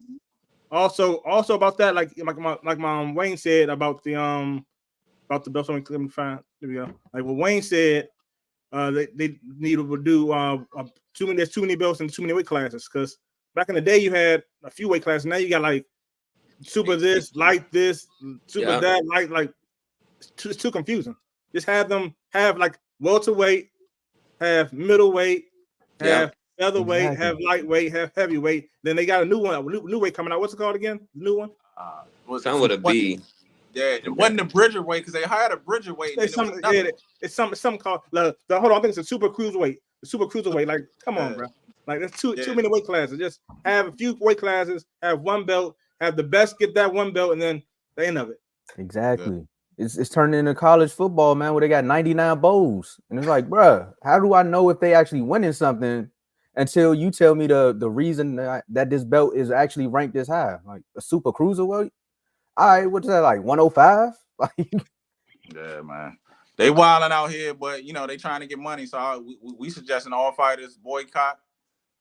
also about that, like my Wayne said about the belts. Let me find. There we go. Like what Wayne said, they need to do there's too many belts and too many weight classes. Because back in the day, you had a few weight classes. Now you got like super this, light this, super that, like it's too confusing. Just have them have like welterweight, have middleweight, have featherweight, have lightweight, have heavyweight. Then they got a new one, new weight coming out. What's it called again? The new one? Something with a B. Yeah, it wasn't the Bridger weight because they hired a Bridger weight. It's something called hold on. I think it's a super cruiserweight. The super cruiserweight. Like, come on, bro. Like, there's too many weight classes. Just have a few weight classes. Have one belt. Have the best get that one belt, and then the end of it. Exactly. It's turning into college football, man, where they got 99 bowls, and it's like, bro, how do I know if they actually winning something until you tell me the reason that this belt is actually ranked this high, like a super cruiserweight? All right, what's that, like 105? Yeah, man. They wilding out here, but you know they trying to get money. So we suggesting all fighters boycott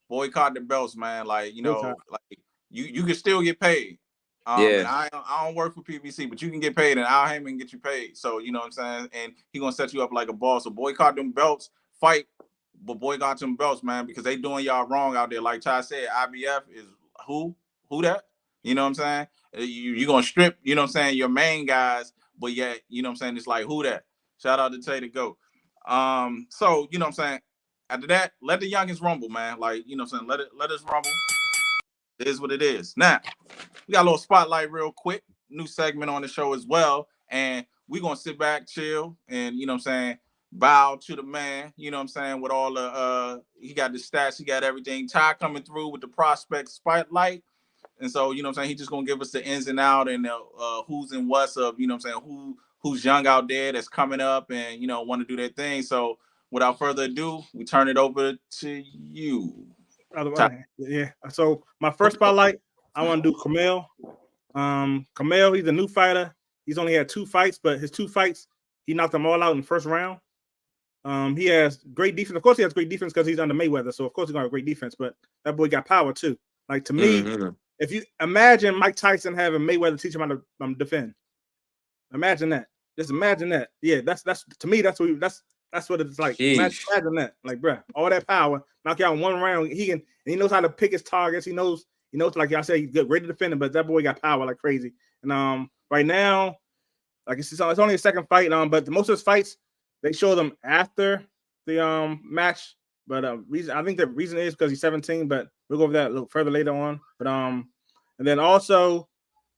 the belts, man. Like, you know, like you can still get paid. And I don't work for PBC, but you can get paid, and Al Heyman can get you paid. So you know what I'm saying, and he gonna set you up like a boss. So boycott them belts, fight, but boycott them belts, man, because they doing y'all wrong out there. Like Ty said, IBF is who that? You know what I'm saying? You gonna strip, you know what I'm saying, your main guys, but yet, you know what I'm saying, it's like, who that? Shout out to Tay to go. So, you know what I'm saying, after that, let the youngins rumble, man. Like, you know what I'm saying, let us rumble. It is what it is. Now, we got a little spotlight real quick. New segment on the show as well. And we're gonna sit back, chill, and you know what I'm saying, bow to the man, you know what I'm saying, with all the he got the stats, he got everything. Ty coming through with the prospect spotlight. And so, you know what I'm saying, he's just gonna give us the ins and out and who's and what's of, you know what I'm saying, who's young out there that's coming up and, you know, want to do their thing. So without further ado, we turn it over to you. Yeah. So my first spotlight, I want to do Canelo. Canelo, he's a new fighter. He's only had 2 fights, but his 2 fights, he knocked them all out in the first round. He has great defense. Of course, he has great defense because he's under Mayweather. So of course he's gonna have great defense. But that boy got power too. Like, to me, if you imagine Mike Tyson having Mayweather teach him how to defend, imagine that. Just imagine that. Yeah, that's to me. That's what it's like. Imagine that. Like, bruh, all that power, knock you out in one round. He knows how to pick his targets. He knows, like y'all say, he's good, great defender. But that boy got power like crazy. And right now, like it's only a second fight. But most of his fights, they show them after the match. But I think the reason is because he's 17. But we'll go over that a little further later on. But and then also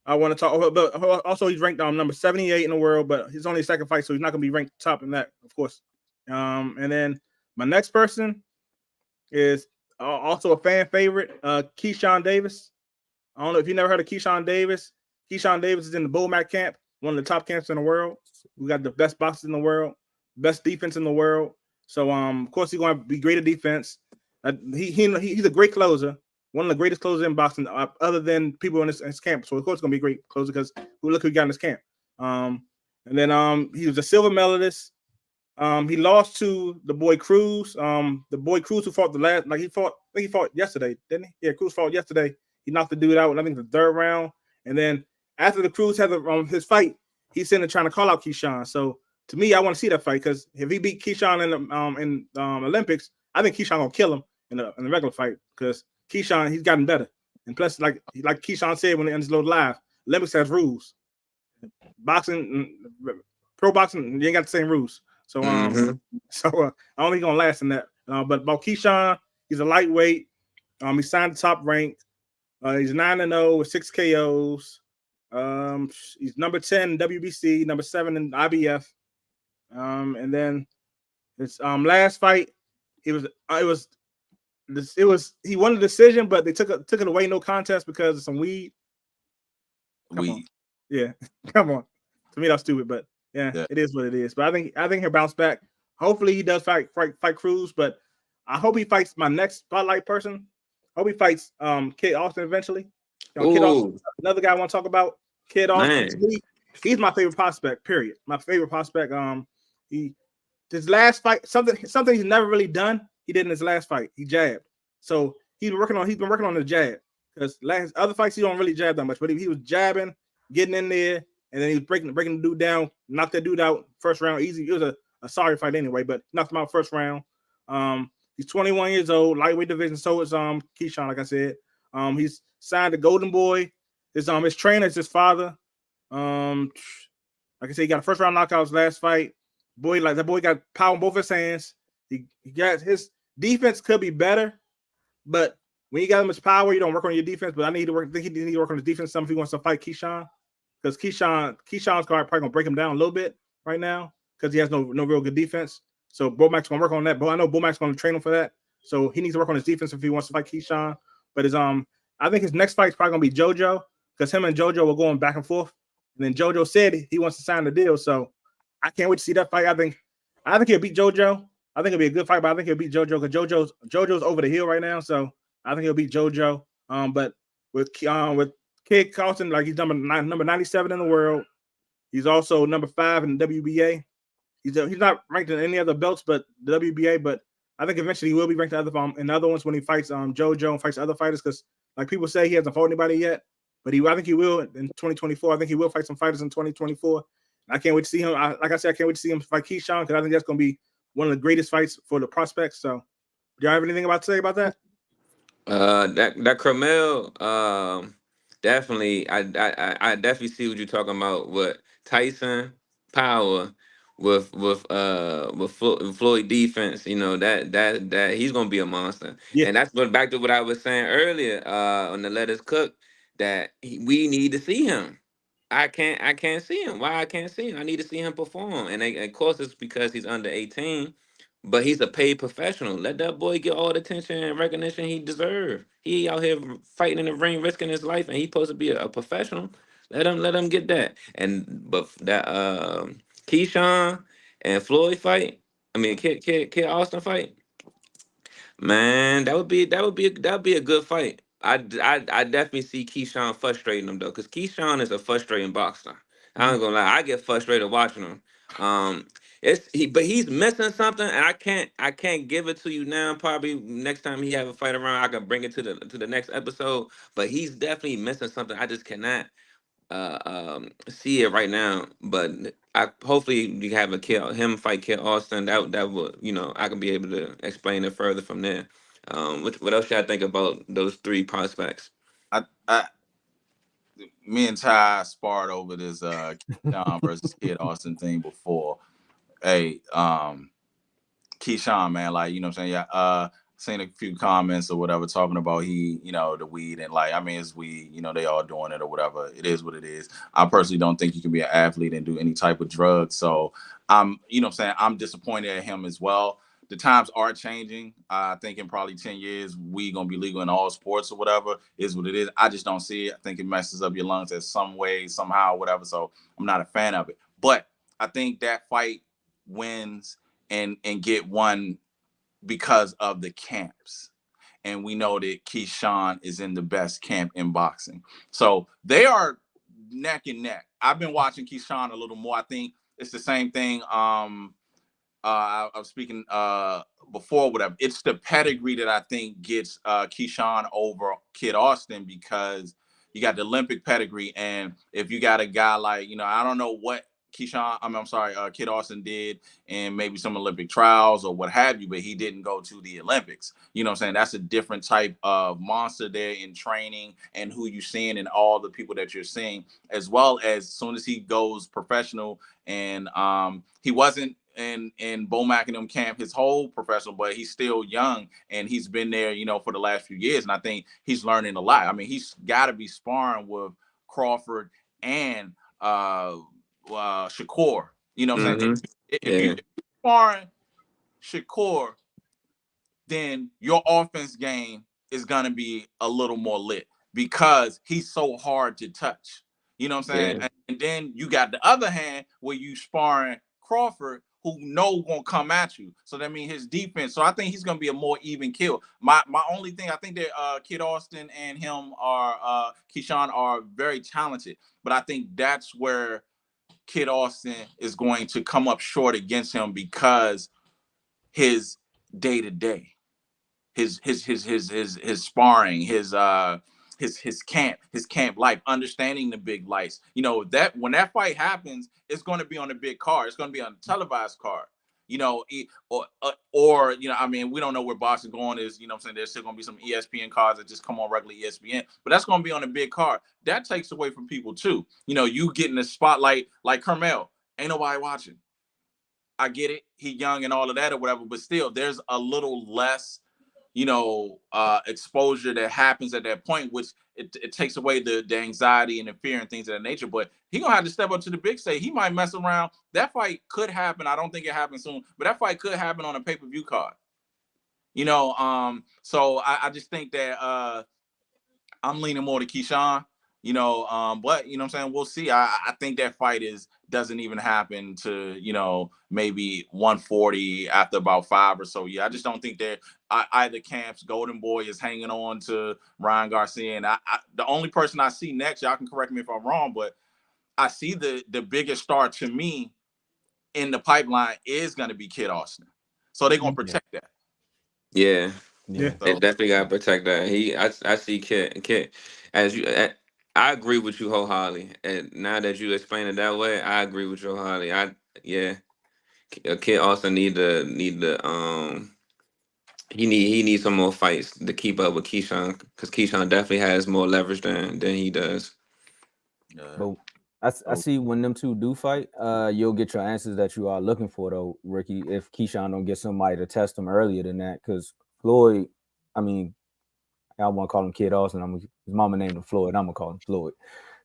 I want to talk. But also he's ranked number 78 in the world, but he's only second fight, so he's not going to be ranked top in that, of course. And then my next person is also a fan favorite, Keyshawn Davis. I don't know if you never heard of Keyshawn Davis. Keyshawn Davis is in the Bullmac camp, one of the top camps in the world. We got the best boxers in the world, best defense in the world. So of course he's going to be great at defense. He's a great closer, one of the greatest closers in boxing, other than people in his camp. So of course it's going to be a great closer because look who he got in his camp. And then he was a silver medalist. He lost to the boy Cruz. The boy Cruz who fought I think he fought yesterday, didn't he? Yeah, Cruz fought yesterday. He knocked the dude out, I think the third round. And then after the Cruz had his fight, he's sitting there trying to call out Keyshawn. So to me, I want to see that fight because if he beat Keyshawn in the Olympics, I think Keyshawn gonna kill him in the regular fight because Keyshawn, he's gotten better. And plus, like Keyshawn said when it ends live, Olympics has rules. Boxing, pro boxing, you ain't got the same rules. So I don't think he's gonna last in that. But about Keyshawn, he's a lightweight. He signed the top rank. He's 9-0 with 6 KOs. He's number 10 in WBC, number 7 in IBF. And then his last fight, he won the decision, but they took it away, no contest because of some weed. Come on. Yeah, come on. To me, that's stupid, but yeah, it is what it is. But I think he'll bounce back. Hopefully, he does fight Cruz, but I hope he fights my next spotlight person. I hope he fights Kid Austin eventually. Kid Austin, another guy I want to talk about. Kid Austin, he's my favorite prospect. Period. My favorite prospect. His last fight, something he's never really done. He did in his last fight. He jabbed. So he's been working on the jab because last other fights he don't really jab that much, but he was jabbing, getting in there, and then he was breaking the dude down, knocked that dude out first round easy. It was a sorry fight anyway, but knocked him out first round. He's 21 years old, lightweight division. So is Keyshawn, like I said. He's signed to Golden Boy. His trainer is his father. Like I said, he got a first round knockout his last fight. That boy got power in both his hands. He got his defense could be better, but when you got that much power, you don't work on your defense. But I think he need to work on his defense some if he wants to fight Keyshawn, because Keyshawn's probably gonna break him down a little bit right now because he has no real good defense. So Bomac's gonna work on that. But I know Bomac's gonna train him for that. So he needs to work on his defense if he wants to fight Keyshawn. But I think his next fight is probably gonna be JoJo because him and JoJo were going back and forth. And then JoJo said he wants to sign the deal. So I can't wait to see that fight. I think he'll beat JoJo. I think it'll be a good fight, but I think he'll beat JoJo because JoJo's over the hill right now. So I think he'll beat JoJo. But with Kid Carlson, like he's number 97 in the world. He's also number 5 in the WBA. He's not ranked in any other belts but the WBA, but I think eventually he will be ranked in other ones when he fights JoJo and fights other fighters because like people say he hasn't fought anybody yet, but I think he will in 2024. I think he will fight some fighters in 2024. I can't wait to see him. Like I said, I can't wait to see him fight Keyshawn because I think that's going to be one of the greatest fights for the prospects. So, do y'all have anything to say about that? That Carmel, definitely. I definitely see what you're talking about with Tyson Power, with Floyd defense. You know that he's gonna be a monster. Yeah. And that's back to what I was saying earlier on the Let Us Cook that we need to see him. I can't see him. Why I can't see him? I need to see him perform. And of course it's because he's under 18, but he's a paid professional. Let that boy get all the attention and recognition he deserves. He out here fighting in the ring, risking his life, and he's supposed to be a professional. Let him get that. But that Keyshawn and Floyd fight, I mean Kid Austin fight, man, that'd be a good fight. I definitely see Keyshawn frustrating him though, because Keyshawn is a frustrating boxer. I ain't gonna lie, I get frustrated watching him. But he's missing something, and I can't give it to you now. Probably next time he have a fight around, I can bring it to the next episode. But he's definitely missing something. I just cannot see it right now. But hopefully you have him fight Kid Austin. That would I can be able to explain it further from there. What else should I think about those 3 prospects? Me and Ty sparred over this Keyshawn versus Kid Austin thing before. Hey, Keyshawn, man, like, you know what I'm saying? Yeah, seen a few comments or whatever talking about he, you know, the weed and like, I mean, it's weed, you know, they all doing it or whatever. It is what it is. I personally don't think you can be an athlete and do any type of drug. So I'm, you know what I'm saying? I'm disappointed at him as well. The times are changing. I think in probably 10 years, we gonna be legal in all sports or whatever. Is what it is. I just don't see it. I think it messes up your lungs in some way, somehow, whatever. So I'm not a fan of it. But I think that fight wins and get one because of the camps. And we know that Keyshawn is in the best camp in boxing. So they are neck and neck. I've been watching Keyshawn a little more. I think it's the same thing. I was speaking before, whatever. It's the pedigree that I think gets Keyshawn over Kid Austin because you got the Olympic pedigree. And if you got a guy like, you know, I don't know what Keyshawn, I'm sorry, Kid Austin did and maybe some Olympic trials or what have you, but he didn't go to the Olympics. You know what I'm saying? That's a different type of monster there in training and who you're seeing and all the people that you're seeing, as well as soon as he goes professional. And he wasn't in Bo McAdam camp his whole professional, but he's still young and he's been there, you know, for the last few years. And I think he's learning a lot. I mean, he's got to be sparring with Crawford and Shakur. You know what I'm saying? If you're sparring Shakur, then your offense game is gonna be a little more lit because he's so hard to touch. You know what I'm saying? Yeah. And then you got the other hand where you sparring Crawford, who know won't come at you. So that means his defense. So I think he's gonna be a more even kill. My only thing, I think that Kid Austin and him are Keyshawn are very talented, but I think that's where Kid Austin is going to come up short against him because his day to day, his sparring, his camp life, understanding the big lights. You know, that when that fight happens, it's going to be on a big card. It's going to be on a televised card. You know, or you know, I mean, we don't know where boxing going is. You know what I'm saying? There's still going to be some ESPN cards that just come on regular ESPN, but that's going to be on a big card. That takes away from people too. You know, you get in the spotlight like Carmel. Ain't nobody watching. I get it. He young and all of that or whatever, but still, there's a little less, you know, exposure that happens at that point, which it takes away the anxiety and the fear and things of that nature. But he gonna have to step up to the big stage. He might mess around. That fight could happen. I don't think it happens soon, but that fight could happen on a pay-per-view card. You know, so I just think that I'm leaning more to Keyshawn. You know, but you know what I'm saying, we'll see. I think that fight doesn't even happen to, you know, maybe 140 after about 5 or so. Yeah, I just don't think that either camp's golden boy is hanging on to Ryan Garcia. And the only person I see next, y'all can correct me if I'm wrong, but I see the biggest star to me in the pipeline is going to be Kid Austin. So they're going to protect that. Yeah. Yeah. They definitely gotta protect that. I see Kid as you. I agree with you wholeheartedly. And now that you explain it that way, I agree with you wholeheartedly. Kid also need the he needs some more fights to keep up with Keyshawn because Keyshawn definitely has more leverage than he does. But I see when them two do fight, you'll get your answers that you are looking for though, Ricky. If Keyshawn don't get somebody to test him earlier than that, because Floyd, I mean, I want to call him Kid Austin. His mama named him Floyd. I'm gonna call him Floyd.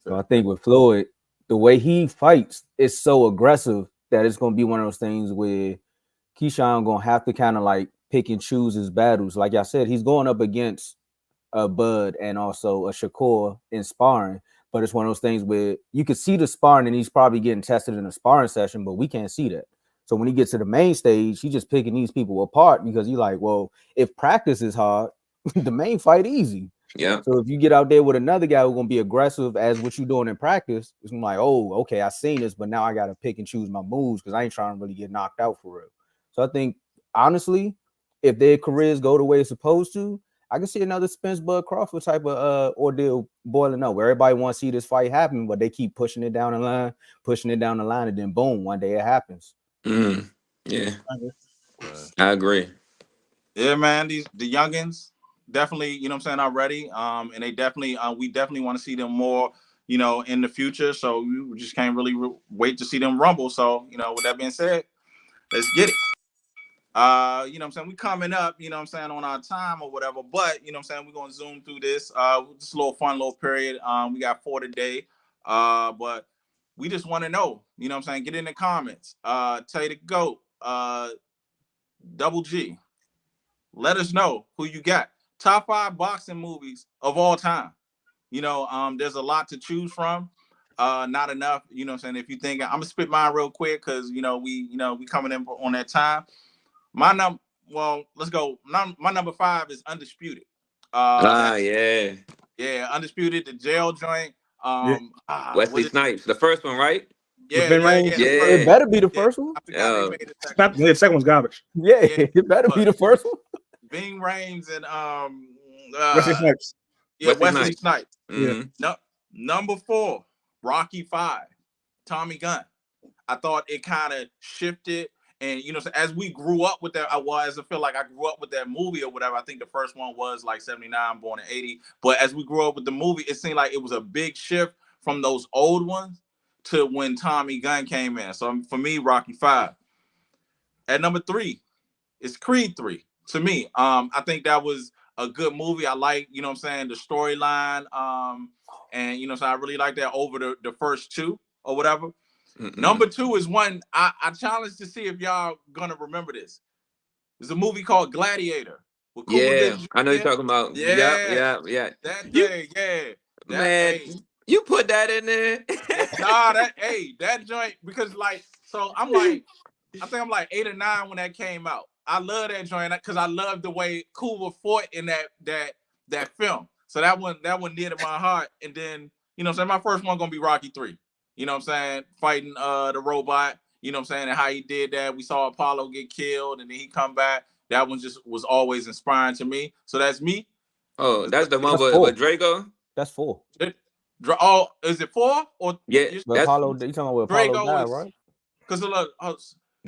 So I think with Floyd, the way he fights is so aggressive that it's gonna be one of those things where Keyshawn gonna have to kind of like pick and choose his battles. Like I said, he's going up against a Bud and also a Shakur in sparring. But it's one of those things where you can see the sparring and he's probably getting tested in a sparring session, but we can't see that. So when he gets to the main stage, he's just picking these people apart because he's like, well, if practice is hard, the main fight easy. Yeah. So if you get out there with another guy who's gonna be aggressive as what you're doing in practice, it's like, oh, okay, I seen this, but now I gotta pick and choose my moves because I ain't trying to really get knocked out for real. So I think honestly, if their careers go the way it's supposed to, I can see another Spence Bud Crawford type of ordeal boiling up where everybody wants to see this fight happen, but they keep pushing it down the line, and then boom, one day it happens. Yeah, I agree. Yeah, man, the youngins definitely, you know what I'm saying, are ready. And they definitely, we definitely want to see them more, you know, in the future. So we just can't really wait to see them rumble. So, you know, with that being said, let's get it. You know what I'm saying? We coming up, you know what I'm saying, on our time or whatever. But you know what I'm saying, we're gonna zoom through this. Just a little fun little period. We got 4 today. But we just want to know, you know what I'm saying? Get in the comments. Tell you to go. Double G. Let us know who you got. Top 5 boxing movies of all time. You know, there's a lot to choose from. Not enough, you know what I'm saying? If you think I'm gonna spit mine real quick because we coming in on that time. Let's go. My number 5 is Undisputed. That's Yeah. Undisputed, the jail joint. Wesley Snipes, the first one, right? With Ben Rames? The Yeah. first It better be the yeah, first one. I forgot they made the second. Not, the second one's garbage. Yeah, Yeah, it better be the first one. Bing Rames and Wesley Snipes. yeah, Wesley Wesley Snipes. Mhm. No, number 4, Rocky 5, Tommy Gunn. I thought it kind of shifted, and so as we grew up with that, I feel like I grew up with that movie or whatever. I think the first one was like 79, born in 80. But as we grew up with the movie, it seemed like it was a big shift from those old ones to when Tommy Gunn came in. So for me, Rocky 5. At number 3 is Creed 3. To me, I think that was a good movie. I like, the storyline, and so I really like that over the first 2 or whatever. Number 2 is one I challenge to see if y'all gonna remember this. There's a movie called Gladiator. With Yeah, I know you're talking about. Yeah. Yeah. That thing, Man, you put that in there. that joint, because I think I'm like 8 or 9 when that came out. I love that joint because I love the way Cuba fought in that film. So that one near to my heart. And then, my first one gonna be Rocky 3. You know what I'm saying? Fighting the robot, you know what I'm saying, and how he did that. We saw Apollo get killed and then he come back. That one just was always inspiring to me. So that's me. Oh, that's the one That's with Drago? That's 4. Oh, is it 4? Or Yeah, But that's Apollo, you talking about where Apollo Drago died, is, right? because look,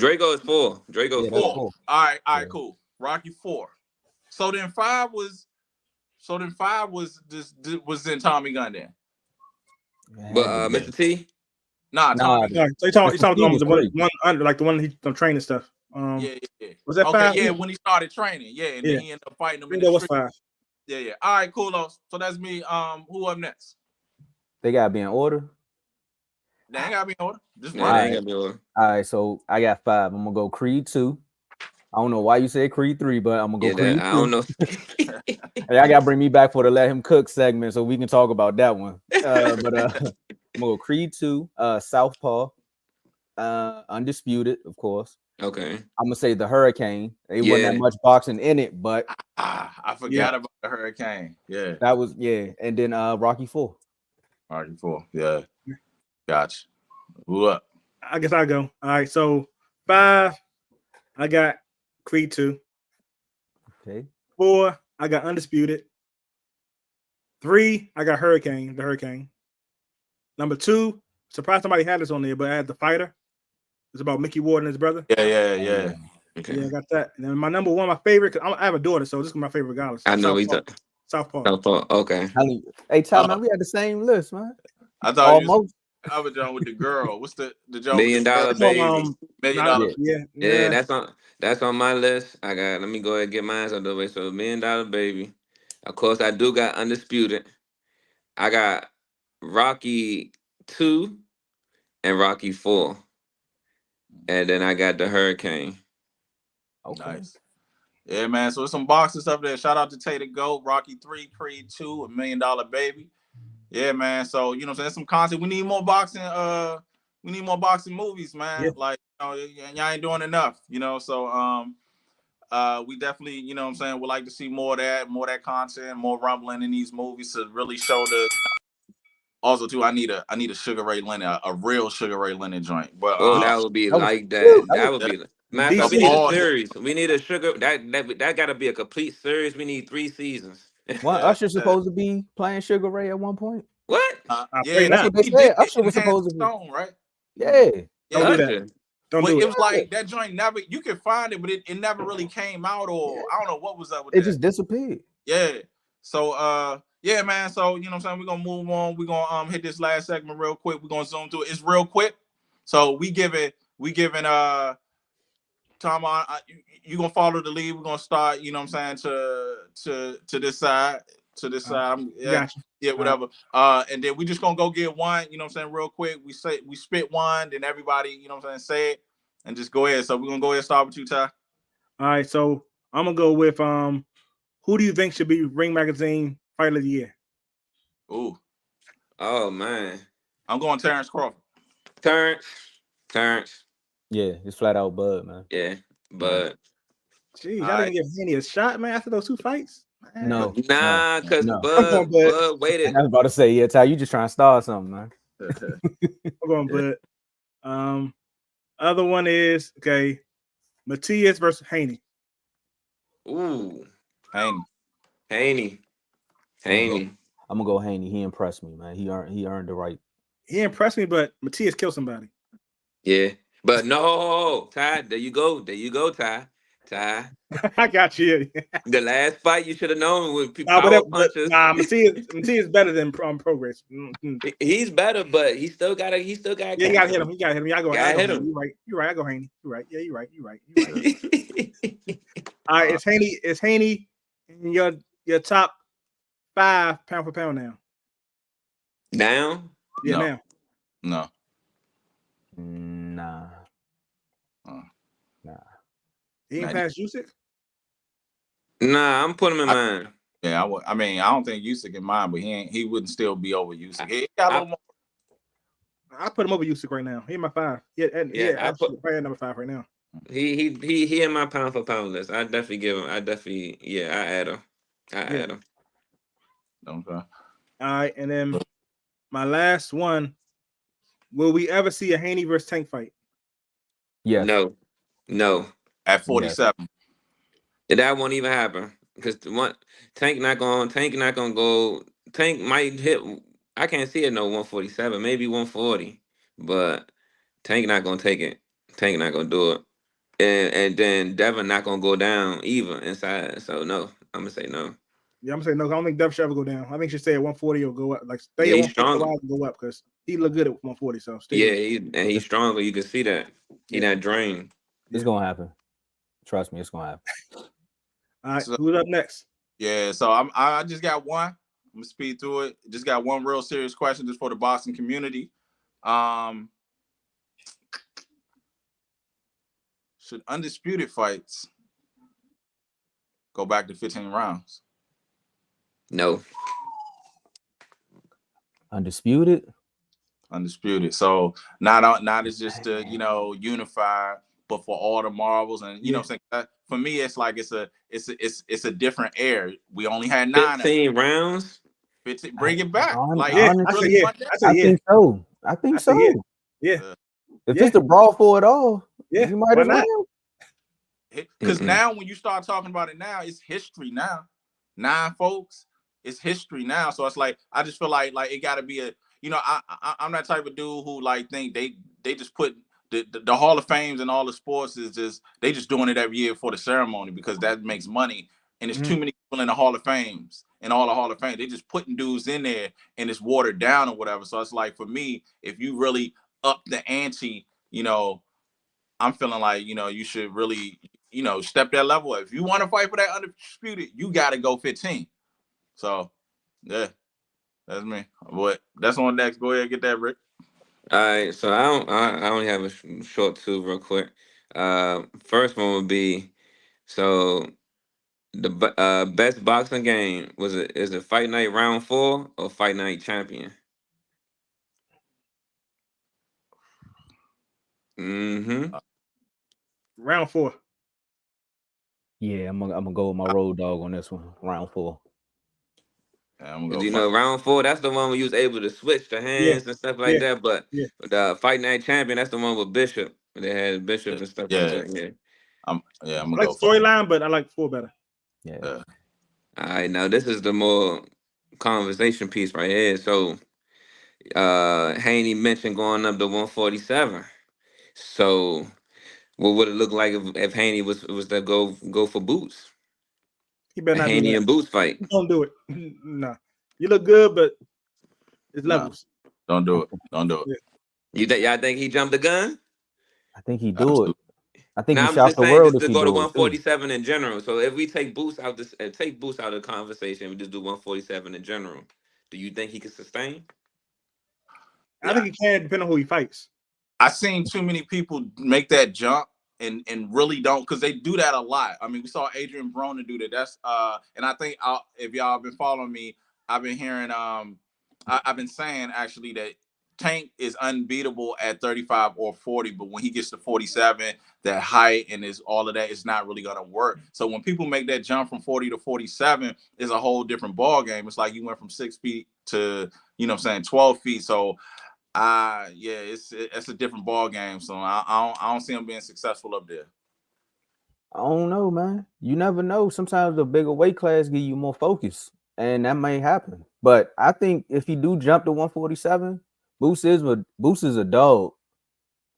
Drago is 4. Drago's Yeah, that's 4. 4. All right, Yeah. cool. Rocky 4. So then 5 was in Tommy Gunn then. But Mr. T? Nah, Tommy. Yeah, so you talking Mr. T about was the one, 3. one under, like the one he training stuff. Yeah. Was that Okay, 5? yeah, when he started training, and then he ended up fighting him in That the was street. 5. Yeah. All right, cool. So that's me. Who up next? They gotta be in order. They ain't gotta be in order. Just Yeah, run. they ain't gonna be able to. All right, so I got 5. I'm gonna go Creed 2. I don't know why you said Creed 3, but I'm gonna go Creed 2. I don't know. Hey, I gotta bring me back for the Let Him Cook segment so we can talk about that one. I'm gonna go Creed 2, Southpaw, Undisputed, of course. Okay. I'm gonna say the Hurricane. It wasn't that much boxing in it, but I forgot about the Hurricane. Yeah. that was and then Rocky 4. Rocky 4. Yeah. Gotcha. Who up? I guess I go. All right, so 5, I got Creed 2. Okay. 4, I got Undisputed. 3, I got Hurricane, the Hurricane. Number 2, surprised somebody had this on there, but I had The Fighter. It's about Mickey Ward and his brother. Yeah. Okay. Yeah, I got that. And then my number 1, my favorite, because I have a daughter, so this is my favorite regardless. I know Southpaw. Southpaw. Okay. Hey, Ty, man, we had the same list, man. I thought Almost. I was done with the girl. What's the joke? $1 Million Baby. $1 million. Yeah. That's on my list. Let me go ahead and get mine out of the way. So $1 Million Baby. Of course, I do got Undisputed. I got Rocky 2 and Rocky 4. And then I got the Hurricane. Okay. Nice. Yeah, man. So there's some boxing stuff there. Shout out to Tater Goat, Rocky 3, Creed 2, $1 Million Baby. Yeah, man. So there's some content. We need more boxing. We need more boxing movies, man. Yeah. Like y'all ain't doing enough. So we definitely, would like to see more of that content, more rumbling in these movies to really show the. Also, too, I need a Sugar Ray Leonard, a real Sugar Ray Leonard joint. But that would be that was- like that. that That was- would be. The Matter of fact, we DC. need a series. We need a Sugar. That got to be a complete series. We need 3 seasons. Wasn't Usher supposed to be playing Sugar Ray at one point? What? pray That's not. what they he said. did Usher in was Hands supposed of to be. Stone, right? Yeah. Don't do that. Usher. Don't But do it it. was like that joint never. You can find it, but it never really came out, or I don't know what was up with It that. just disappeared. Yeah. So yeah, man. So we're gonna move on. We're gonna hit this last segment real quick. We're gonna zoom through it. It's real quick. So we giving Tom, you gonna follow the lead. We're gonna start, you know what I'm saying, to this side. To this side. Gotcha. Yeah, whatever. And then we just gonna go get one, you know what I'm saying, real quick. We spit one, then everybody, you know what I'm saying, say it, and just go ahead. So we're gonna go ahead and start with you, Ty. All right, so I'm gonna go with who do you think should be Ring Magazine Fighter of the Year? Ooh. Oh man. I'm going Terrence Crawford. Terrence. Yeah, it's flat out Bud, man. Yeah, but Jeez, I didn't give Haney a shot, man, after those 2 fights. Man. No, because no. Bud waited. I was about to say, yeah, Ty, you just trying to start something, man. I'm going Bud. Other one is Matias versus Haney. Ooh, Haney. I'm gonna go Haney. He impressed me, man. He earned the right. He impressed me, but Matias killed somebody. Yeah, but no, Ty. There you go, Ty. I got you. The last fight you should have known with punches. Matias better than Progress. Mm-hmm. He's better, but he still got. Yeah, you gotta hit him. You gotta hit him. I go hit him. You're right. I go Haney. You're right. Yeah, you're right. All right, it's Haney in your top 5 pound for pound now. Now? Yeah, now. No. Nah. He ain't past Usyk? Nah, I'm putting him in mine. Yeah, I mean, I don't think Usyk in mine, but he wouldn't still be over Usyk. He got a little more. I put him over Usyk right now. He in my 5. I put probably number 5 right now. He in my pound for pound list. I definitely give him. I add him. Add him. Okay. All right, and then my last one. Will we ever see a Haney versus Tank fight? Yes. No. At 47. Yes. That won't even happen because Tank not gonna go. Tank might hit. I can't see it no 147, maybe 140, but Tank not gonna take it. Tank not gonna do it. And then Devin not gonna go down either inside. So no, I'm gonna say no. Yeah, I'm gonna say no. I don't think Devin should ever go down. I think he should stay at 140 or go up. Like stay Yeah, at he's stronger. and go up because he look good at 140. So he's stronger. You can see that. He not drained. It's gonna happen. Trust me, it's gonna happen. All right, so, who's up next? Yeah, so I just got one. I'm gonna speed through it. Just got one real serious question just for the boxing community. Should undisputed fights go back to 15 rounds? No. Undisputed. So not it's just to unify, but for all the marbles and you know what I'm saying. For me, it's like it's a different air. We only had 9 15 rounds. 15, bring it back. I think so. Yeah. If it's the brawl for it all, you might as well. Because now when you start talking about it now, it's history now. 9 folks, it's history now. So it's like I just feel like it got to be a I'm that type of dude who think they just put the Hall of Fames and all the sports is just they just doing it every year for the ceremony because that makes money and it's too many people in the Hall of Fames and all the Hall of Fame. They just putting dudes in there and it's watered down or whatever. So it's like for me, if you really up the ante, I'm feeling like you should really step that level up. If you want to fight for that undisputed, you got to go 15. So yeah. That's me. But that's on next. Go ahead and get that, Rick. All right. So I only have a short 2 real quick. First one would be the best boxing game is it Fight Night Round 4 or Fight Night Champion? Round 4. Yeah, I'm gonna go with my road dog on this one. Round 4. Round 4, that's the one where you was able to switch the hands and stuff like that. But the Fight Night Champion, that's the one with Bishop. They had Bishop and stuff like that. Yeah. I'm gonna go storyline, but I like 4 better. Yeah. All right, now this is the more conversation piece right here. So Haney mentioned going up to 147. So what would it look like if Haney was to go for Boots? He better not Haney do that. and Boots fight. Don't do it. No. You look good, but it's levels. Don't do it. Don't do it. Y'all think he jumped the gun? I think he do it. I think Now he I'm shocked just the saying, world just if to he go to do it too. 147 in general. So if we take Boost out this, take Boost out of the conversation, we just do 147 in general. Do you think he can sustain? I think he can, depending on who he fights. I've seen too many people make that jump and really don't, because they do that a lot. I mean, we saw Adrian Broner do that. That's and I think if y'all have been following me, I've been hearing I've been saying actually that Tank is unbeatable at 35 or 40, but when he gets to 47, that height and is all of that is not really gonna work. So when people make that jump from 40 to 47, it's a whole different ball game. It's like you went from 6 feet to 12 feet. So yeah, it's a different ball game. So I don't see him being successful up there. I don't know, man. You never know. Sometimes the bigger weight class give you more focus, and that may happen. But I think if he do jump to 147, Boost is a dog,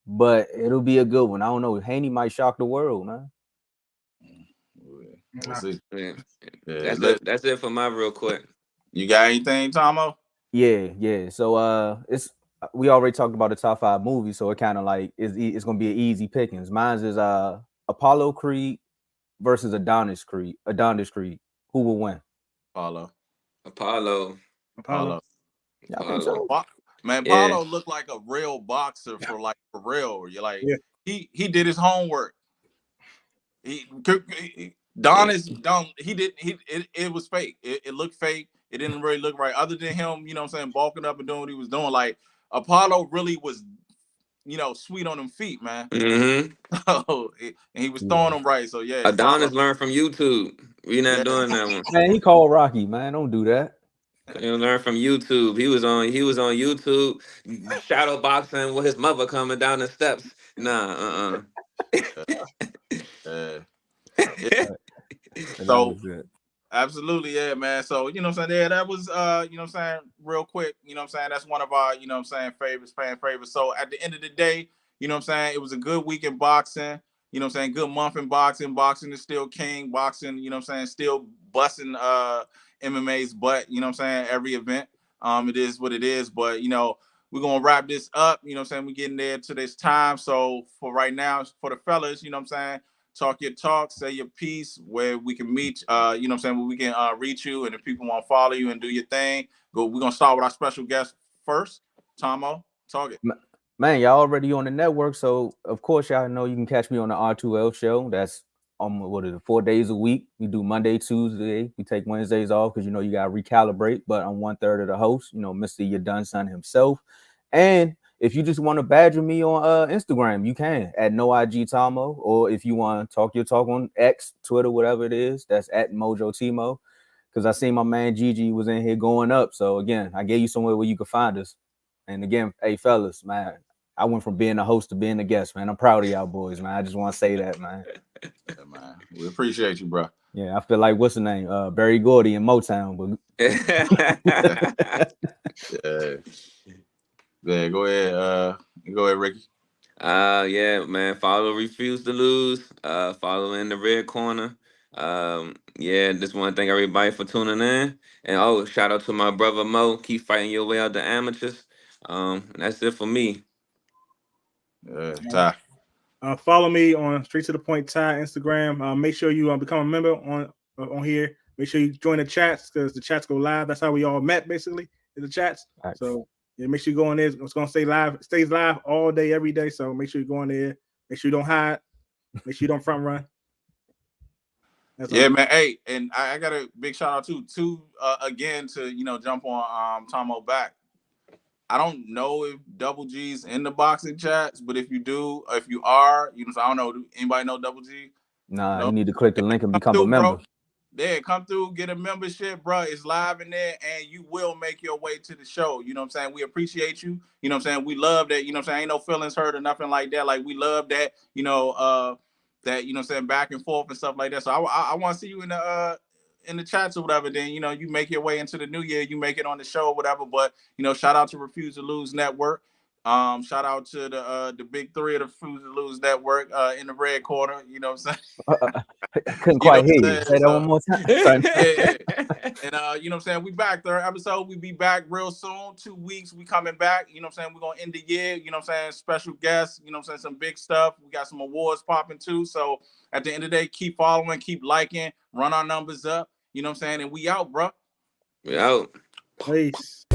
but it'll be a good one. I don't know. Haney might shock the world, man. We'll see. Yeah. Yeah, That's it for my real quick. you got anything, Tomo? Yeah. So it's we already talked about the top 5 movies, so it kind of like it's gonna be an easy pickings. Mine's is Apollo Creed versus Adonis Creed. Who will win? Apollo. Apollo. Yeah, I think so. Man, Yeah. Paulo looked like a real boxer for real. You're like, Yeah. he did his homework. Donis don't. It was fake. It looked fake. It didn't really look right. Other than him, bulking up and doing what he was doing. Like Apollo really was, sweet on them feet, man. Mm-hmm. And he was throwing them right. So yeah, Adonis learned from YouTube. We're not doing that one. Man, he called Rocky, man. Don't do that. You learn from YouTube. He was on YouTube shadow boxing with his mother coming down the steps. Nah, Yeah. And So that was it. absolutely, yeah, man. So yeah, that was real quick, that's one of our, favorites, fan favorites. So at the end of the day, it was a good week in boxing, good month in boxing. Boxing is still king. Boxing, still busting MMA's butt, every event. It is what it is, but we're gonna wrap this up, we're getting there to this time. So for right now, for the fellas, talk your talk, say your piece, where we can meet, where we can reach you, and if people want to follow you and do your thing, we're gonna start with our special guest first. Tomo, talk it. Man, y'all already on the network, so of course y'all know you can catch me on the R2L show. That's 4 days a week. We do Monday, Tuesday. We take Wednesdays off because you gotta recalibrate. But I'm 1/3 of the host, Mr. Your Done Son himself. And if you just want to badger me on Instagram, you can at NoIGTomo, or if you want to talk your talk on X, Twitter, whatever it is, that's at Mojo Timo. Because I seen my man Gigi was in here going up. So again, I gave you somewhere where you could find us. And again, hey fellas, man, I went from being a host to being a guest, man. I'm proud of y'all boys, man. I just want to say that, man. Yeah, man. We appreciate you, bro. Yeah, I feel like what's the name? Barry Gordy in Motown, but Yeah, go ahead, Ricky. Yeah, man. Follow Refuse to Lose. Follow In the Red Corner. Yeah, just want to thank everybody for tuning in. And shout out to my brother Mo. Keep fighting your way out the amateurs. And that's it for me. Ty. Follow me on Straight to the Point Ty Instagram. Make sure you become a member on here. Make sure you join the chats because the chats go live. That's how we all met, basically, in the chats. Right. So yeah, make sure you go in there. It's gonna stay live. It stays live all day, every day. So make sure you go in there. Make sure you don't hide. Make sure you don't front run. That's all. Man. Hey, and I got a big shout out to again to jump on Tomo back. I don't know if Double G's in the boxing chats, but if you do, if you are, I don't know. Do anybody know Double G? Nah, you need to click the link and become a member. Bro. Yeah, come through, get a membership, bro. It's live in there, and you will make your way to the show. You know what I'm saying? We appreciate you. You know what I'm saying? We love that. You know what I'm saying? Ain't no feelings hurt or nothing like that. Like, we love that, that, what I'm saying, back and forth and stuff like that. So I want to see you in the chats or whatever. Then, you make your way into the new year. You make it on the show or whatever. But, shout out to Refuse to Lose Network. Shout out to the big three of the Refuse to Lose Network in the red corner. You know what I'm saying? Couldn't quite hear you. Say that one more time. Yeah. And you know what I'm saying? We back, third episode. We be back real soon. 2 weeks, we coming back. You know what I'm saying? We're gonna end the year, you know what I'm saying? Special guests, you know what I'm saying? Some big stuff. We got some awards popping too. So at the end of the day, keep following, keep liking, run our numbers up. You know what I'm saying? And we out, bro. We out. Peace.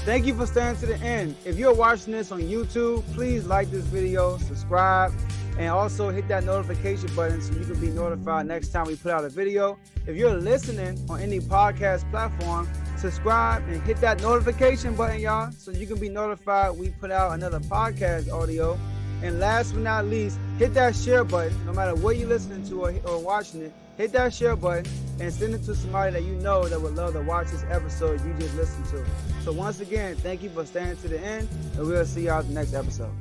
Thank you for staying to the end. If you're watching this on YouTube, please like this video, subscribe, and also hit that notification button so you can be notified next time we put out a video. If you're listening on any podcast platform, subscribe and hit that notification button, y'all, so you can be notified we put out another podcast audio. And last but not least, hit that share button. No matter what you're listening to or watching it, hit that share button and send it to somebody that you know that would love to watch this episode you just listened to. So once again, thank you for staying to the end, and we'll see y'all at the next episode.